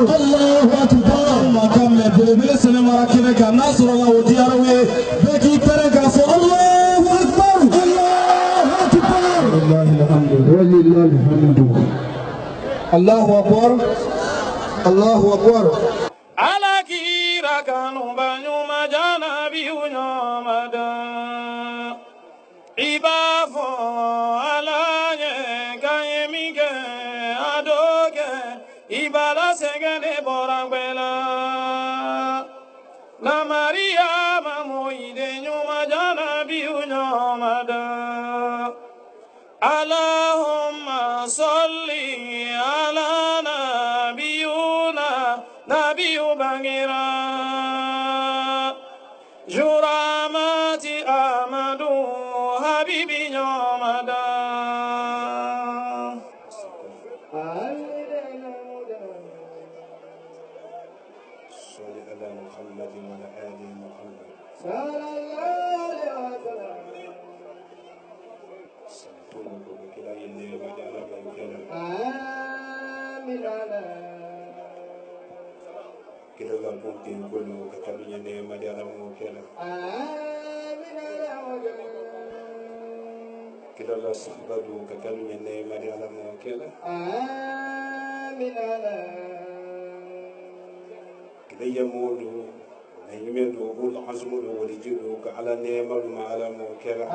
Allahu akbar. Makame belebele sene mara kene ka nasoro la wodi arawe. Beki pere ka fo Allahu akbar. Allahu akbar. Wallahi alhamdu. Wallahi alhamdu. Allahu akbar. Allahu akbar. Alakira kanu banyu majana biunyo mada. Ibafo alanye kayemike adoge ibala segene borangwela. La Maria mamoide nyuma jana biunyo mada. Allahumma salli ala nabiyuna nabiyu bangira. Juramati amadu habibi nyomada. صل على محمد وعلى آل محمد kila la bunti ngolo katalunya neema dia la mukela kila la sabadu katalunya neema dia la mukela kila ya modu na yimedo ul azmudu walijidu ka ala neema ma ala mukela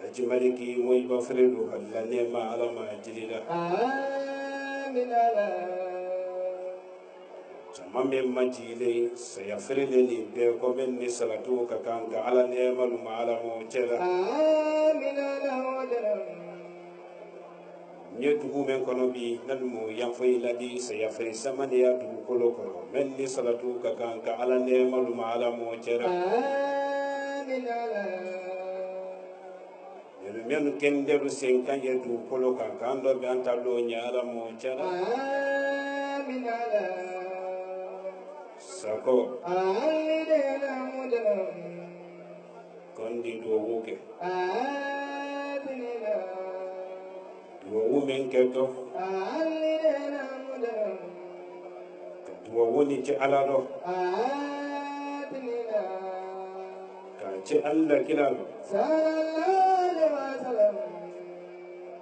ajimaliki moy ba fredo ala neema ala ma jilila Mame majile sayafrele ni be ko ben ni salatu ka kan ka ala neema lu ala mo cela nye dugu men kono bi nan mo yafo iladi sayafre samane ya dugu kolo ko men ni salatu ka kan ka ala neema lu ala mo cela men kendelu sen kan ye dugu kolo ka kan do be antalo nyaara mo cela Sako kondi duwuke duwu men keto duwu ni ci alado ka ci Allah kilalo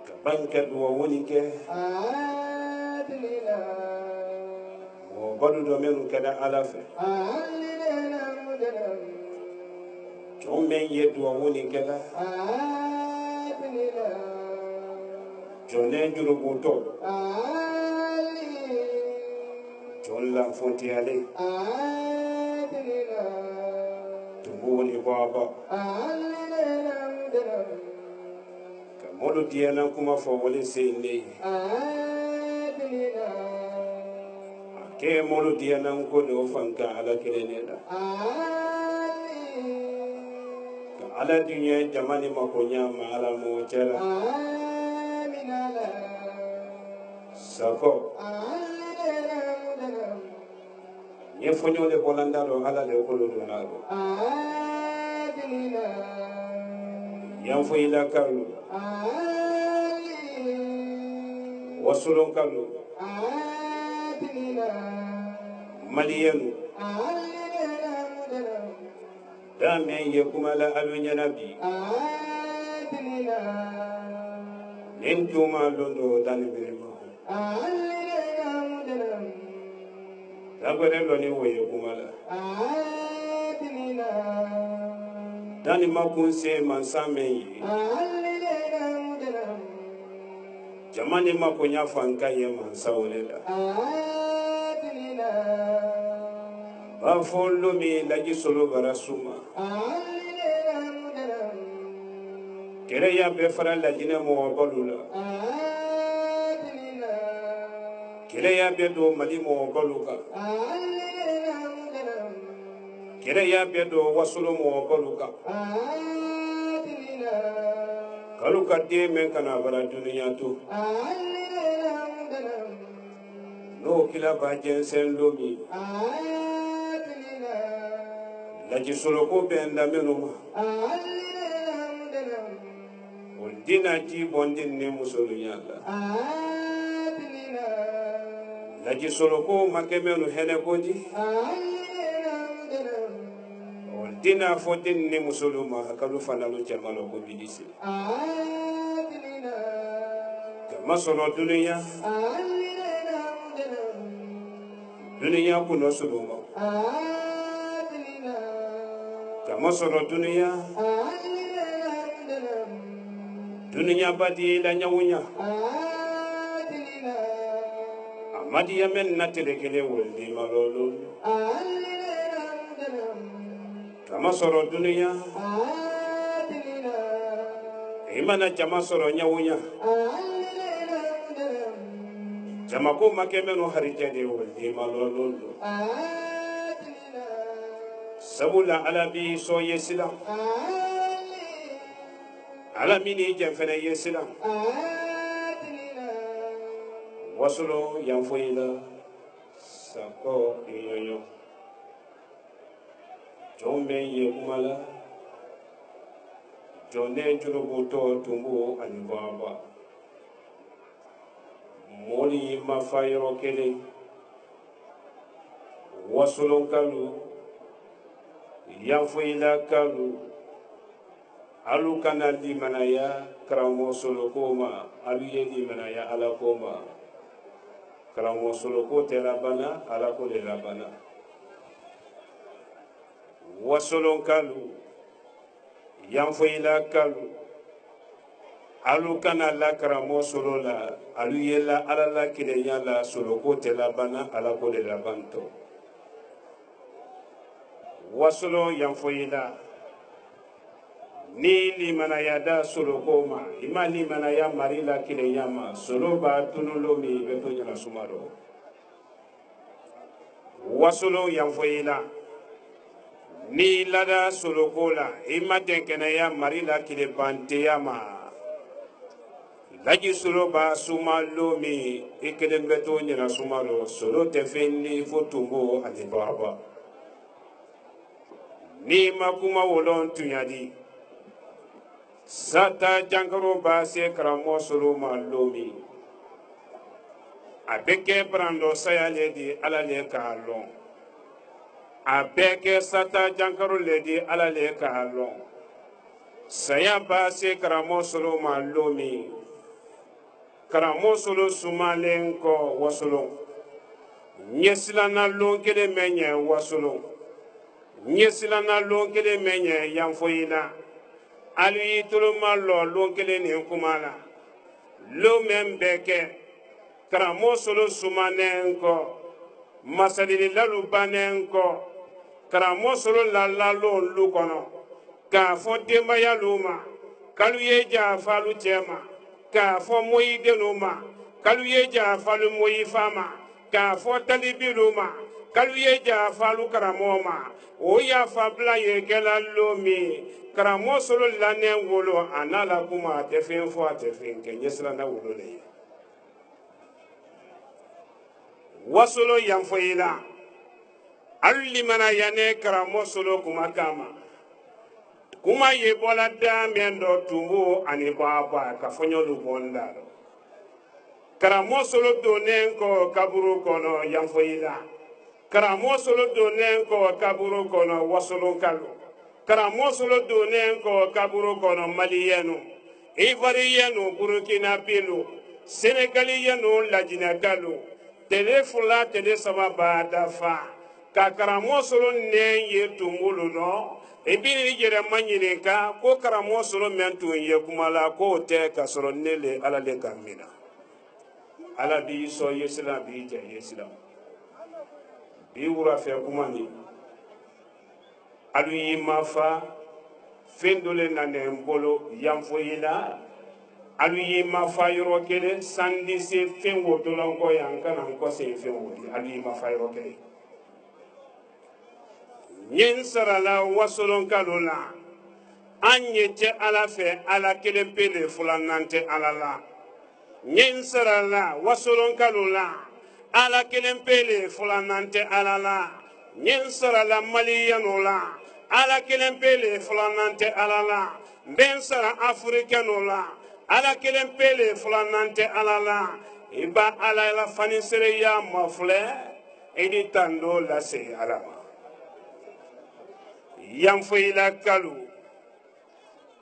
ka banka duwu ni ke badu do menu kada alafe men yedu woni kala jone juro boto jolla fonti ale tubuni baba kamodo diana kuma fo wole sene ke molu diana ko do fanka ala keleneda ala dunya jamani makonya mala mo cera sako ye fonyo le bolanda do ala le ko do nalo yan fo ila kalu wasulun kalu maliyanu dame ye kumala alunya nabi nentuma londo dalibirima dagore loni woye kumala dani makunse mansame yi jamani makonya fanka ye mansawlela bafolo mi laji solo barasuma kere ya be fara lajine mo balula kere ya be do mali mo baluka kere ya be do wasulo mo baluka kaluka de men kana bara duniya to no kila ba jensen lomi laji solo ko benda menuma dina ji bondin ne musolu yalla laji solo ko makemenu hene kodi dina fotin ni musuluma akalu fanalu chamalo ko bidisi kama solo dunia kuno suluma kama solo dunia badi la nyawunya amadi yamen natilekele woldi malolo kama soro dunia imana jama soro nyawunya jama ko makemeno harijade woldi malolo sabula alabi so yesila alamini jamfana yesila wasulo yanfoyila sako iyoyo jombe ye kumala jonde jurubuto tumbu anibaba moli mafayro kele wasulo kalu yanfoyila kalu alu kana di manaya karamo solo koma alu ye di manaya ala koma karamo solo ko terabana ala ko de labana wasolon kalu yanfoyila kalu alu kana la karamo solo la alu yela ala la kirenya la solo ko terabana ala ko de labanto wasolo yanfoyila ni limana yada solo koma ima limana ya marila kile yama solo ba tunulo mi beto nyala sumaro wasolo yanfoyila ni lada solo kola ima tenkene ya marila kile bante yama laji solo ba sumalo mi ikele beto nyala sumaro solo tefeni fotumbo atibaba ni makuma wolon tunyadi sata jankaro ba se karamo solo malomi abeke brando sayale di alale kalon abeke sata jankaro ledi alale kalon saya ba se karamo solo malomi karamo solo sumalenko wasolo nyesilana lonkele menye wasolo nyesilana lonkele menye yanfoyina ali tuluma lo lonkele ni kumala lo membeke karamo solo sumanenko masalili lalu banenko karamo solo lalalo lukono ka fo demba ya luma kalu ye ja falu chema ka fo moyi denuma kalu ye ja falu moyi fama ka fo talibi luma kalu ye ja falu karamo ma o ya fabla ye kala lomi karamo solo lane wolo anala kuma tefen fo tefen ke nyesla na wolo le wasolo yanfoyila alli mana yane karamo solo kuma kama kuma ye bola da mendo tumbo ani baba ka fonyolu bondaro karamo solo donen ko kaburu kono yanfoyila karamo solo donen ko kaburu kono wasolo kalu karamo solo donen ko kaburu kono maliyenu ivariyenu burkina bilu senegaliyenu lajina kalu tele fula tele sama bada fa ka karamo solo ne ye tumulu no ebini jere manyine ka ko karamo solo mentu ye kumala ko te ka solo nele ala le kamina ala bi so yesila bi je yesila bi wura fe kumani alu yimafa fendole nane mbolo yamfoyila alu yimafa yoro kele sandi se fengo tolonko yankana ko se fengo alu yimafa yoro kele nyen sarala wasolon kalula anye te ala fe ala kele pele fulanante alala nyen sarala wasolon kalula ala kele pele fulanante alala nyen sarala maliyanola ala kelen pele fulanante alala ben sara africanola ala kelen pele fulanante alala iba ala la fani sere ya mafle edi tando la se alama yamfo ila kalu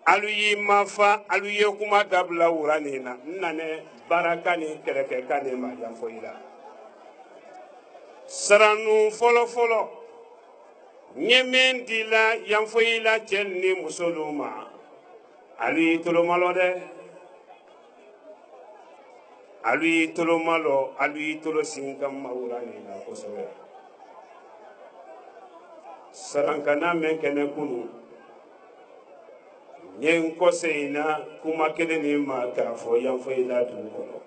alu yi mafa alu ye kuma dabla wurani na nane baraka ni kereke kane ma yamfo ila saranu folo folo nyemen dila yamfo ila chenni musoluma alu yi tolo malo de alu yi tolo malo alu yi tolo singam mawurani na kosobe sarankana men kene kunu nyen koseina kuma kene ni ma ka fo yamfo ila du kono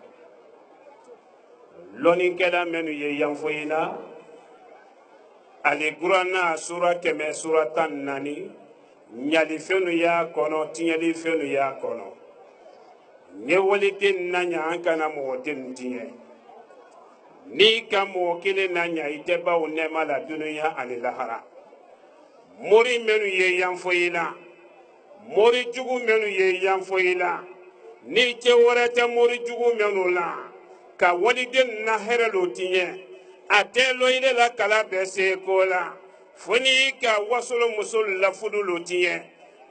loni keda menu ye yamfo ila ali qur'ana sura keme sura tan nani nyali fenu ya kono tinyali fenu ya kono nye walitin nanya ankana mo tin tinye ni ka mo kile nanya iteba unema la dunya ani lahara mori menu ye yamfo ila mori jugu menu ye yamfo ila ni che worata mori jugu menu la ka walidin na herelo tinye atelo ile la kala bese kola foni ka wasolo musul la fudulu tinye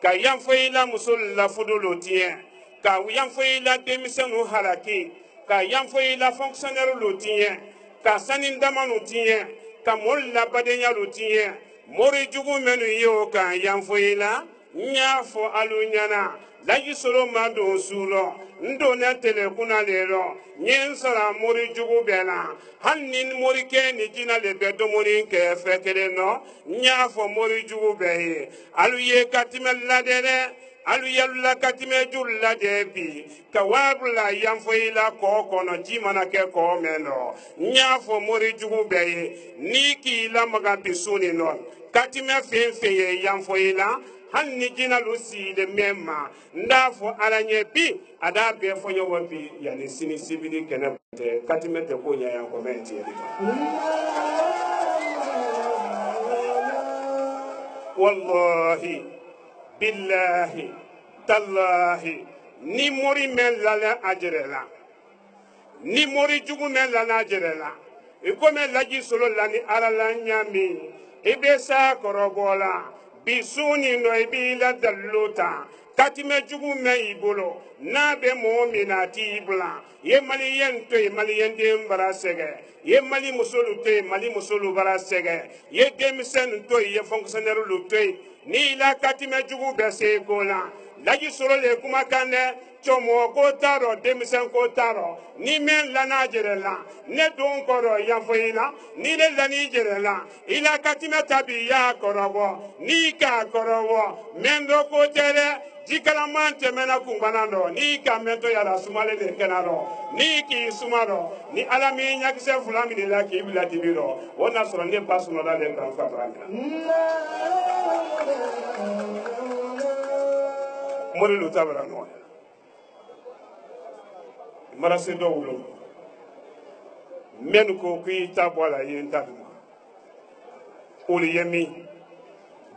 ka yamfo ila musul la fudulu tinye ka yamfo ila demisenu halaki ka yamfo ila fonctionnaire lotinye ka sanindama lotinye ka molla badenya lotinye mori jugu menu yo ka yamfo ila nyafo alunyana la yisoro mado sulo ndo na tele kuna lero nyensara mori jugu bela hannin mori ke ni jina le bedo mori ke fekere no nyafo mori jugu be aluye katimel ladere alu yalla katime julla debi kawabla yamfo ila ko kono jimana ke ko meno nyafo mori jugu beye niki la maga bisuni non katime fenfe yamfo ila hanni jina lusi de memma ndafo alanye bi ada be fonyo wapi yani sini sibidi kenete katime te ko nya yanko menti wallahi billahi tallahi ni mori men lala ajerela ni mori jugu men lala ajerela iko men laji solo lani alala nyami ibe sa korobola bisuni no ibi la daluta katime jugu men ibolo na be mo minati ibla ye maliyen to ye maliyen de mbara sege ye mali musolu to mali musolu bara sege ye demisen to ye fonctionnaire lu to ni la katime jugu bese kola laji soro le kuma kane chomo ko taro demisen ko taro ni men lana jerela ne don koro yanfoina ni le lani jerela ila katime tabi ya korobo ni ka korobo mendo ko tere jikala mante mena kumbanando ni ka mento ya la sumale de kenaro ni ki sumaro ni alami nyakise fulami de la ki bila tibiro wona soro ne basuno la le kan fatranga mori lu tabara no marase do wulo men ko ki tabola yin tabuma uli yemi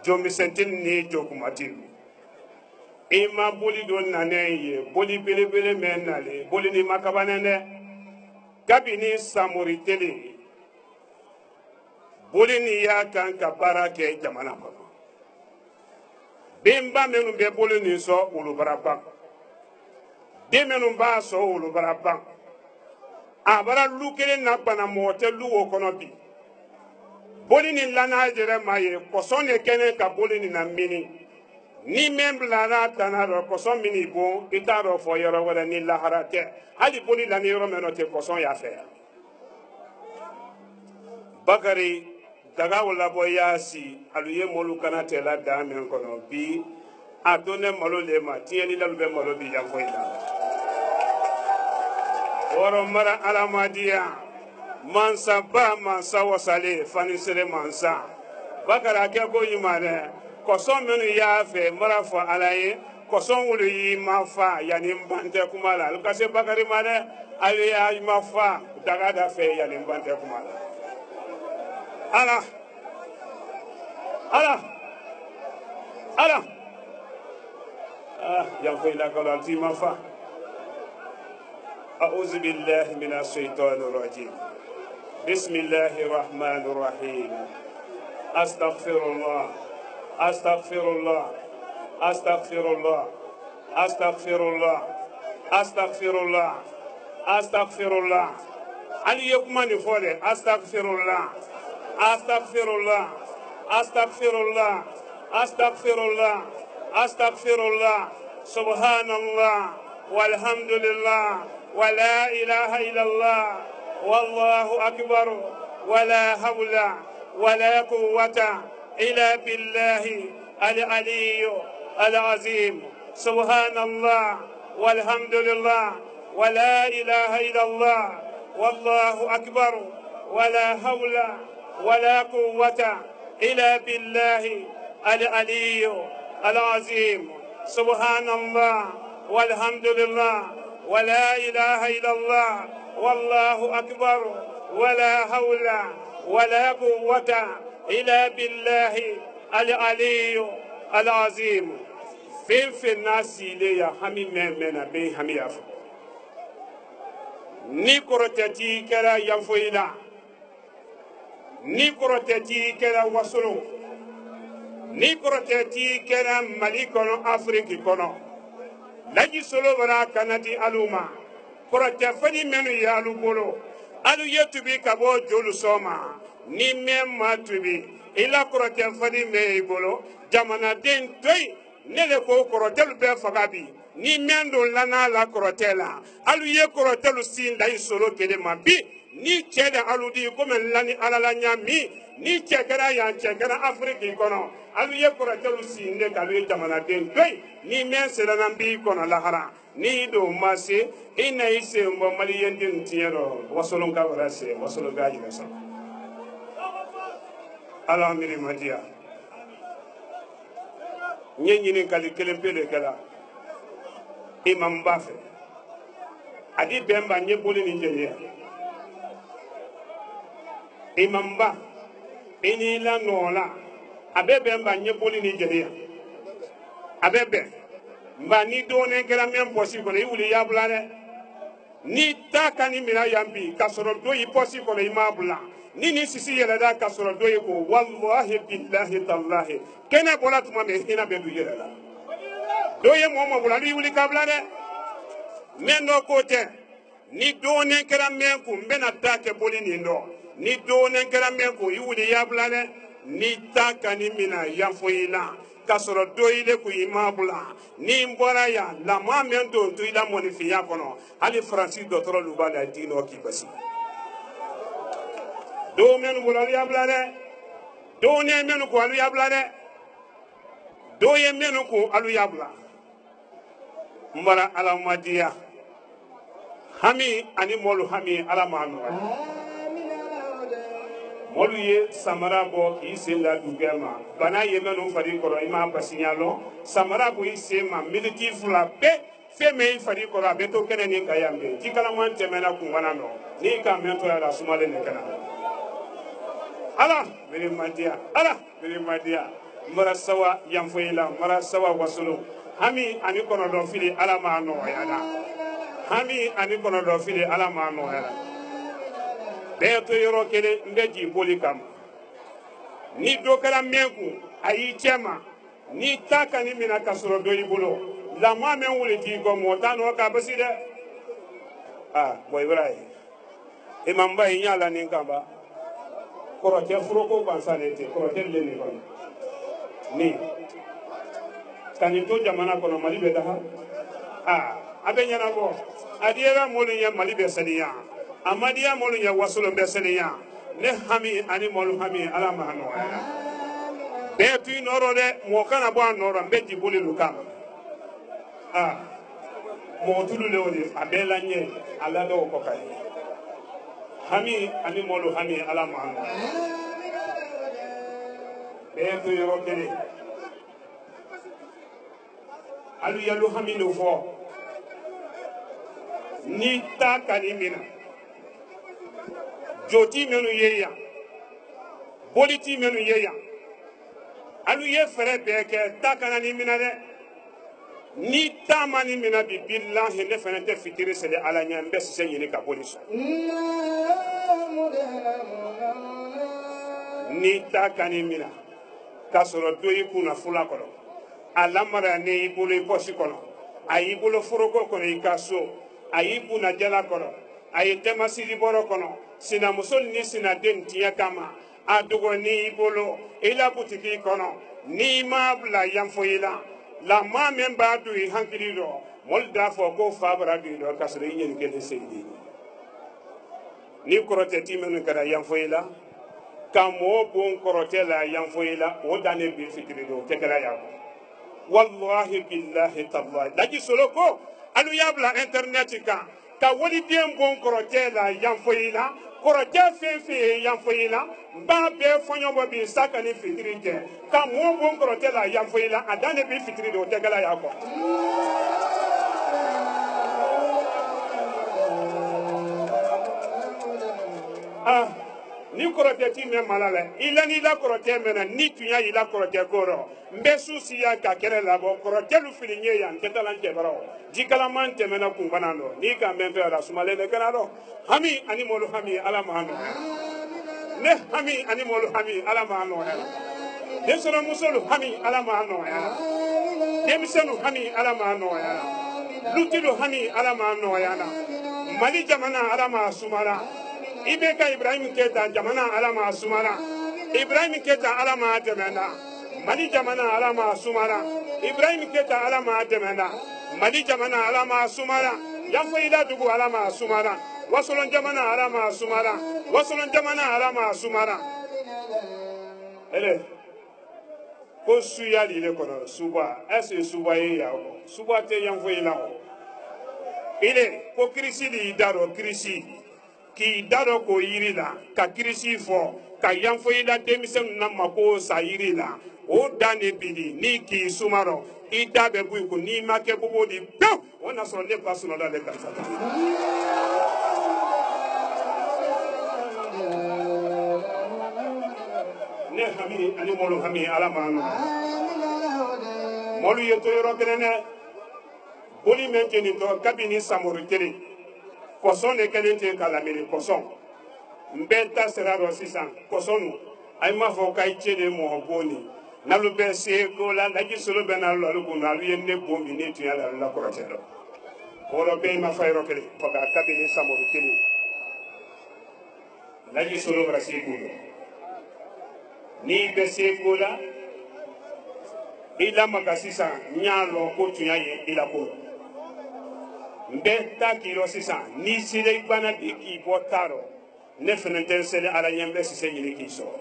jomi sentin ni jokumatin ima boli do naneye boli bele bele men nale boli ni makabanene kabini samori tele boli ni ya kan ka barake jamana ko bimba menu be boli ni so ulu baraba de menu ba so ulu baraba abara lukele na bana mote luwo kono bi boli ni lana jere maye kosone kene ka boli ni na mini ni membla na tanaro koson mini bon itaro fo yoro wala ni laharate hali boli la ni yoro menote koson ya fe bakari daga wala boyasi aluye molu kana tela dame kono bi adone malo le ma tieni la lube malo bi ya foina woro mara alamadiya mansa ba mansa wasale fani sere mansa bakara ke ko yimane koson menu ya fe mara fo alaye koson wulu yi mafa yani mbante kumala lukase bakari mane ale ya mafa daga da fe yani mbante kumala ala yang foi la kala ti mafa أعوذ بالله من الشيطان الرجيم بسم الله الرحمن الرحيم أستغفر الله أستغفر الله أستغفر الله أستغفر الله أستغفر الله أستغفر الله علي يكمن فولي أستغفر الله أستغفر الله أستغفر الله أستغفر الله أستغفر الله سبحان الله والحمد لله ولا إله إلا الله والله أكبر ولا حول ولا قوة إلا بالله العلي العظيم سبحان الله والحمد لله ولا إله إلا الله والله أكبر ولا حول ولا قوة إلا بالله العلي العظيم سبحان الله والحمد لله ولا إله إلا الله والله أكبر ولا حول ولا قوة إلا بالله العلي العظيم في الناس ليا همي من بي همي أف نيكروتتي كلا ينفويلا نيكروتتي كلا وصلو نيكروتتي كلا مليكونو أفريقي كونو laji solo bara kanati aluma korote fadi menu ya alu bolo alu yetubi kabo jolu soma ni memma tubi ila korote fadi me bolo jamana den toy nele ko korotel be fagabi ni mendo lana la korotela alu ye korotelu sinda isolo kede mabi ni chede alu di comme lani alala nyami ni chekera ya chekera afriki kono alu ye korotelu sinde kalu jamana den toy ni men selana bi kono lahara ni do mase ina ise mbo mali yendin tiero wasolon ka wala se wasolon ga yina sa ala miri madia nyenyini kali kelempele kala imam bafe adi bemba nyebuli ni jenye imam ba ini la nola abe bemba nyebuli ni jenye abebe mba ni done kala même possible iwuli yabulane ni takani mina yambi kasoro do yi possible imabula ni sisi yela da kasoro do yi ko wallahi billahi tallahi kena bola tuma me hina be du yela da do ye momo bula ni wuli kabla de mendo kote ni done kala men ko mbena take boli ni ndo ni done kala men ko iwuli yabulane ni takani mina yamfoyila kasoro doile ku imabula ni mbora ya la mamento to ila monifiya kono ali francis docteur lubala dino kibasi do men bula ya blade do ne men ko alu ya blade do ye men ko alu ya bla mbara ala madiya hami ani molu hami ala manu molu ye samara bo ki senda dugema bana ye menu fari koro ima basinyalo samara bo isema miliki fula be feme fari koro abeto kene ni kayambe tikala man temena kumana no ni ka mento ya rasumale ne kana ala bere madia mara sawa yamfoila mara sawa wasulu hami ani kono do fili ala ma no yana hami ani kono do fili ala ma no yana beto yoro kele ndeji boli kam ni do kala menku ayi chema ni taka ni mina kasoro do ibulo la ma men wuli ti go mo tano ka baside boy ibrahim imam bay nyala ni kamba koro te froko bansalete koro te le ni kon ni tani to jamana kono mali be daha abenya na bo adiera molu nya mali be saniya amadiya molu ya wasulo beseniya ne hami ani molu hami ala mahano betu noro de mo kana bo noro beji boli lukam mo tulu le woni abela nye ala do ko kai hami ani molu hami ala mahano betu yoro kene alu yalu hami no fo ni ta kanimina joti menu yeya boliti menu yeya alu ye fere beke takana ni mina de ni tamani mina bi billahi ne fana tɛ fitiri seli ala ɲɛ n bɛ sise ɲini ka boli sɔn ni ta kani mina k'a sɔrɔ do y'i kunna fula kɔnɔ a lamara ne y'i bolo i pɔsi kɔnɔ a y'i bolo foroko kɔnɔ i ka so a y'i bunna jala kɔnɔ a ye tɛmasiri bɔrɔ kɔnɔ sinamuso ni sinaden tiɲɛ kama a dɔgɔnin y'i bolo i la butiki kɔnɔ n'i ma bila yanfo i la maa min b'a dun i hankili rɔ mɔli d'a fɔ ko fa bara dun i rɔ k'a sɔrɔ i ɲɛni kelen seli ni kɔrɔtɛ ti minnu kɛra yanfo i la ka mɔɔ bon kɔrɔtɛ la yanfo i la o dan ne bi fitiri don o tɛ kɛra yan wallahi billahi tallahi daji solo ko alu y'a bila internet kan ka waliden bon kɔrɔtɛ la yanfo i la kɔrɔtɛ fɛn fɛn ye yanfo i la n b'a bɛɛ fɔɲɔgɔn bi sa ka ni fitiri kɛ ka mɔɔ bon kɔrɔtɛ la yanfo i la a dan ne bi fitiri don o tɛ kɛra yan kɔ ni kɔrɔtɛ ti mɛn mala la i la n'i la kɔrɔtɛ mɛnna ni tun y'a i la kɔrɔtɛ ko rɔ n bɛ su siya ka kɛrɛ labɔ kɔrɔtɛlu fili n ye yan n tɛ taa la n cɛbara jikalaman tɛmɛna kunbana dɔ n'i ka mɛn fɛ la sumalen de kɛra dɔ hami ani mɔlu hami ala ma nɔgɔya ne hami ani mɔlu hami ala ma nɔgɔya denmisɛnninmusolu hami ala ma nɔgɔya denmisɛnninw hami ala ma nɔgɔya lutilu hami ala ma nɔgɔya mali jamana ala ma sumala i bɛ ka Ibrahim Keita jamana ala ma sumala Ibrahim Keita ala ma dɛmɛna mali jamana ala ma sumala Ibrahim Keita ala ma dɛmɛna mali jamana ala ma sumala Yanfoyila dugu ala ma sumala Wasolon jamana ala ma sumala Wasolon jamana ala ma sumala ele ko suya di le kɔnɔ suba est-ce suba ye ya o suba tɛ Yanfoyila o ile ko kirisi di daro kirisi k'i da dɔ k'o yiri la ka kirisi fɔ ka Yanfoyila denmisɛnw na mako sa yiri la o dan de bi di ni k'i suma rɔ i da bɛ bɔ i kun n'i ma kɛ bobo di pewu o na sɔrɔ ne ba sunɔgɔ le karisa ta ne hami ani mɔlu hami ala ma nɔ mɔlu ye to yɔrɔ kelen dɛ boli mɛ jenitɔ kabini samori kelen kɔsɔn de kɛlen tɛ ka lamini kɔsɔn n bɛ ta sira rɔ sisan kɔsɔn a ma fɔ k'a cɛ de mɔgɔ bon ni n'alu bɛ se ko la laji solo bɛ n'alu alu kun alu ye ne bon min ne tun y'a la alu la kɔrɔtɛ dɔ o yɔrɔ bɛɛ ma fa yɔrɔ kelen fɔ k'a kabini samori kelen laji solo bara se ko la n'i bɛ se ko la i lamaga sisan n y'a lɔn ko tun y'a ye i la ko n bɛ taa k'i lɔ sisan n'i sera i bana bi k'i bɔ taa rɔ ne fana tɛ n seli ala ɲɛ n bɛ sise ɲini k'i sɔrɔ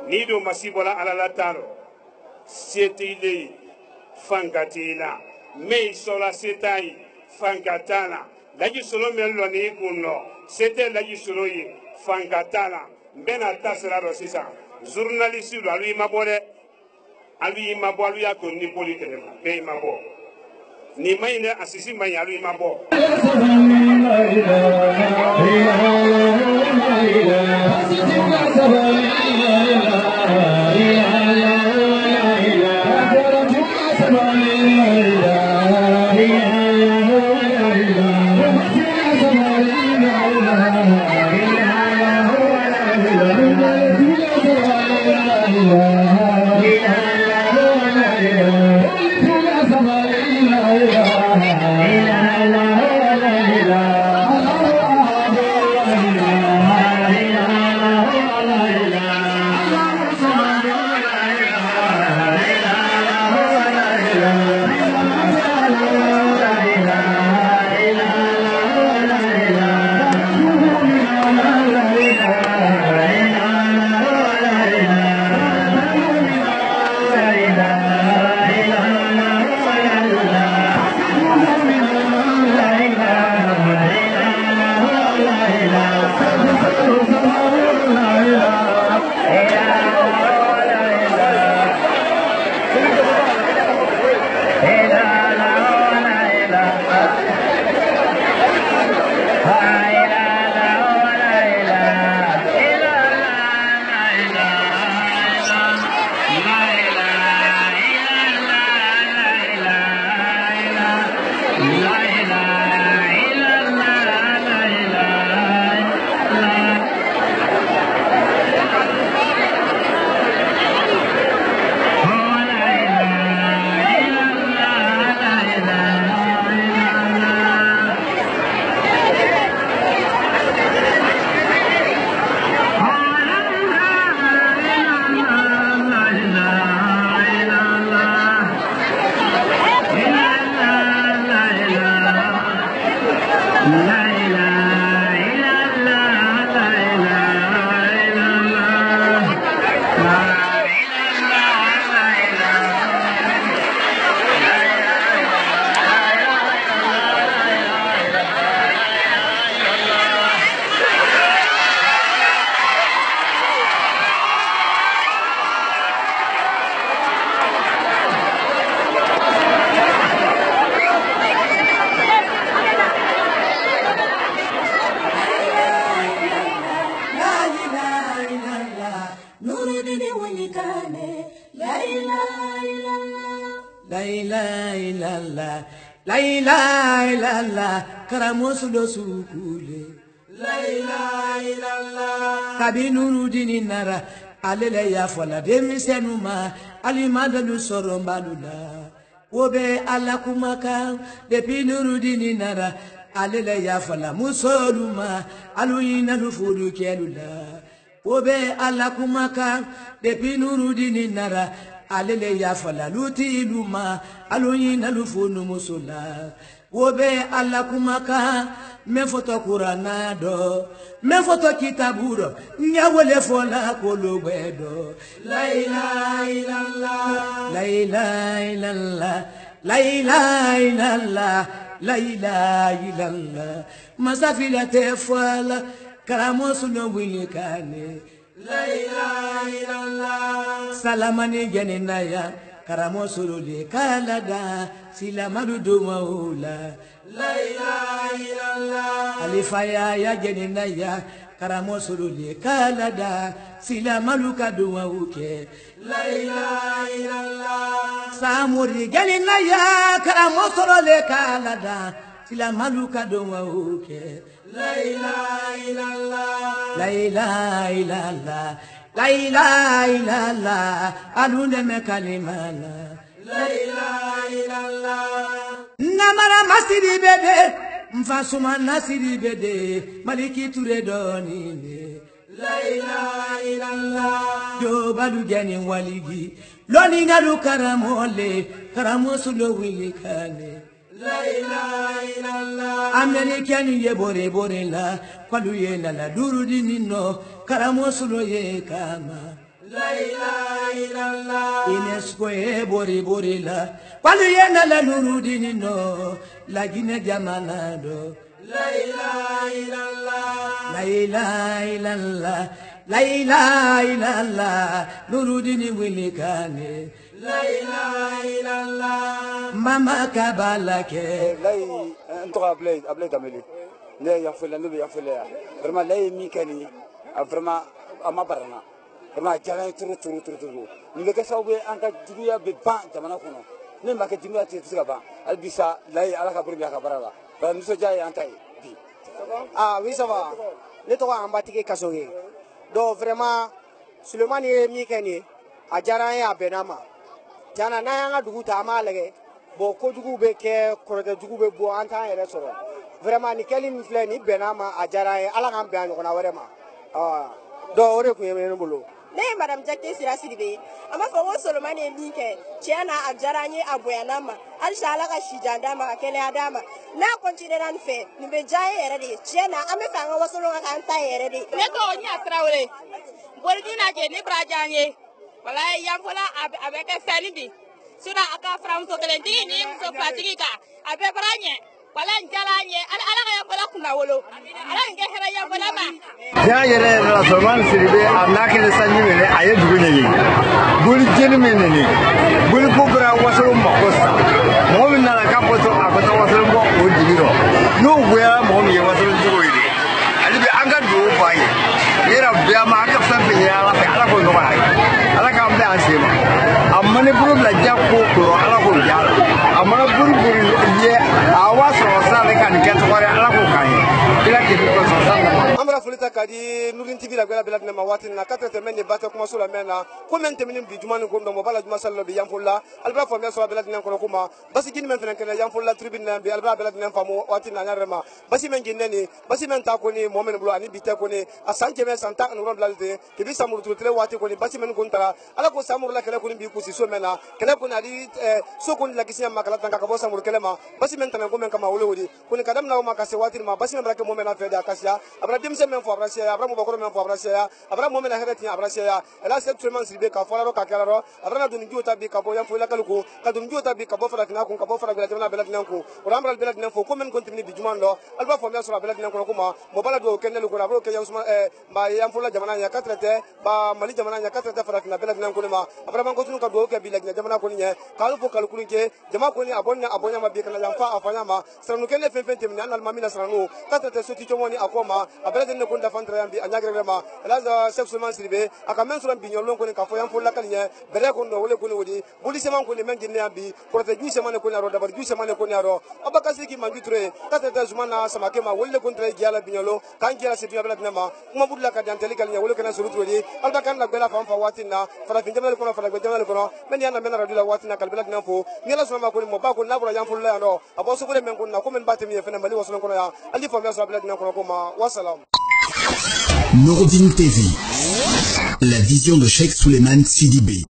n'i don masi bɔra ala la taa rɔ se t'i le ye fanka t'i la mɛ i sɔrɔ se t'a ye fanka t'a la laji solo min lɔ n'i kun nɔ se tɛ laji solo ye fanka t'a la n bɛna taa sira rɔ sisan journaliste do alu y'i mabɔ dɛ alu y'i mabɔ alu y'a to ni boli kɛlɛ ma bɛɛ y'i mabɔ nin ma ɲi dɛ a sisi ma ɲi alu y'i mabɔ. La ilaha illallah karamosulo sukule la ilaha illallah kabinuru dininara alele ya fola demisenuma alimadalu sorombalula wobe alakumaka depinuru dininara alele ya fola musoluma aluyina lufudu kelula wobe alakumaka depinuru dininara alele ya fala luti luma aloyina lufunu musula wobe alakumaka mefoto kurana do mefoto kitaburo nyawole fola kologwedo la ilaha illallah la ilaha illallah la ilaha illallah la ilaha illallah masafila tefala karamosuno wilikane la ilaha illallah salamani janinaya karamosulu de kalada silamadu dumaula la ilaha illallah alifaya ya janinaya karamosulu de kalada silamalu kadumauke la ilaha illallah samuri janinaya karamosulu de kalada silamalu kadumauke la ilaha illallah la ilaha illallah la ilaha illallah alunde me kalimana la ilaha illallah namara masiri bede mfasuma nasiri bede maliki ture donine la ilaha illallah do balu jani waligi loni ngalu karamole karamosulo wilikane la ilaha illallah amerikani ye bore bore la kwalu ye la durudi nino karamosulo ye kama la ilaha illallah inesco ye bore bore la kwalu ye la durudi nino la gine jamanado la ilaha illallah la ilaha illallah la ilaha illallah durudi ni wilikane la ilaha illallah mama kabalake lay انتو ابلي تاملي لا يغفل لنا يغفل vraiment lay mikani vraiment ama barana vraiment jala turu ni be kasaube anka dunya be ban jamana kono ne ma ka dunya te tsika ba albisa lay ala ka burbi ka barala ba miso jay antai bi ah oui ça va ne to ambatike kasoge do vraiment Sulemani mikani ajara ya benama jana na yanga dugu ta malage bo ko dugu be ke korode dugu be bo anta yere soro vraiment ni kelin fle ni benama ajara ala ngam be anyona warema ah do ore ku yeme bolo ne madame Jakte Sirasibe ama fongo Solomani Mike chiana ajara nyi aboyanama alshala ka shijanda ma kele adama na continue nan fe ni be jaye yere de chiana ame fanga wasolo ka anta yere de ne to nya trawre borgina ke ni brajanye wala yam fola avec fani bi suna aka franco kelenti ni so fatika abe branye wala njalanye ala ga yam fola kuna wolo ala nge hera yam fola ma ya yere la Solomani Siribe anake le sanyi mene aye dugunye yi buli jeni mene ni buli kokra wasolo makosa mo min na ka poto akota wasolo mo odiro no wea mo mi wasolo dugo yi ali be anga do baye yera biya ma aka san ya ala ko no baye ala ka ambe ansema amane buru la jakko ko ala ko jala amana buru ye awaso sa le kan ke to ala ko kan ila ke ko so sa ka folita kadi Nurin TV la bela bela na mawati na 4 semaines bata kuma sura mena ko men teminin bi juma ko ndo mo bala juma sallo bi yamfulla albra fo me so bela dinan ko kuma basi gini men fenen ken yamfulla tribune na bi albra bela dinan famo wati na nyarema basi men ginne basi men ta ko ni momen bulo ani bite ko ni asanke men santa no blalde ke bi samuru tutle wati ko ni basi men kontara ala ko samuru la kele ko ni bi ko si so mena kele ko na di so ko ni la kisinya makala tanka ka bo samuru kele ma basi men tan ko men kama wole wodi ko ni kadam na ma ka se wati ma basi men bra ke momen na fe da kasia abra dimse men fo abra sia abra mo bakoro men fo abra sia abra momen na hereti abra sia ela se treman silbe ka fo ka kala abra na dun juta bi ka bo yam fo la kaluko ka dun juta bi ka bo fara kina ko ka bo fara bela jana bela dinan ko rambral bela dinan fo ko men kontini bi juman lo alba fo me so bela dinan ko ma mo bala do kenel ko abro ke yam suma ba yam fo la jamana ya katrete ba mali jamana ya katrete fara kina bela dinan ko ma abra man ko tunu ka do ke bi la jamana ko ni ka fo kalkulu ke jama ko ni abonya ma bi kana yam fa afanya ma sranu kene fenfente min anal mamina sranu katrete so ti chomoni akoma abra den ko nda fantra yam bi anyagre ma ela za sexuellement sirbe aka men so bi nyolon ko ni ka fo yam fo la kalinya bere ko ndo wole ko ni wodi buli seman ko ni men jinne ambi prote ju seman ko ni aro dabar ju seman ko ni aro abaka siki mangi ture katrete zumana sama ke ma wole ko ntre giala bi nyolo kan giala se bi bela dinama kuma budla ka danteli kalinya wole kana suru wodi alba kan la bela fam fa watina fara fin jamal ko no fara jamal ko men yana men radula watina kal bela dinam fo ni la suma ko ni mo ba ko na bro yam fo la no abo so ko men ko na ko men batim ye fena mali waso ko ya ali fo me so bela dinam ko ma wassalam. Noureddin TV, la vision de Cheikh Souleymane Sidibé.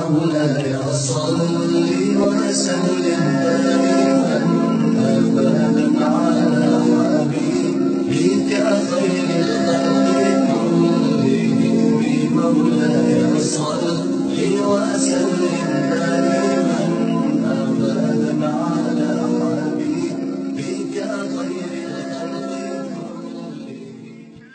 مولاي صل وسلم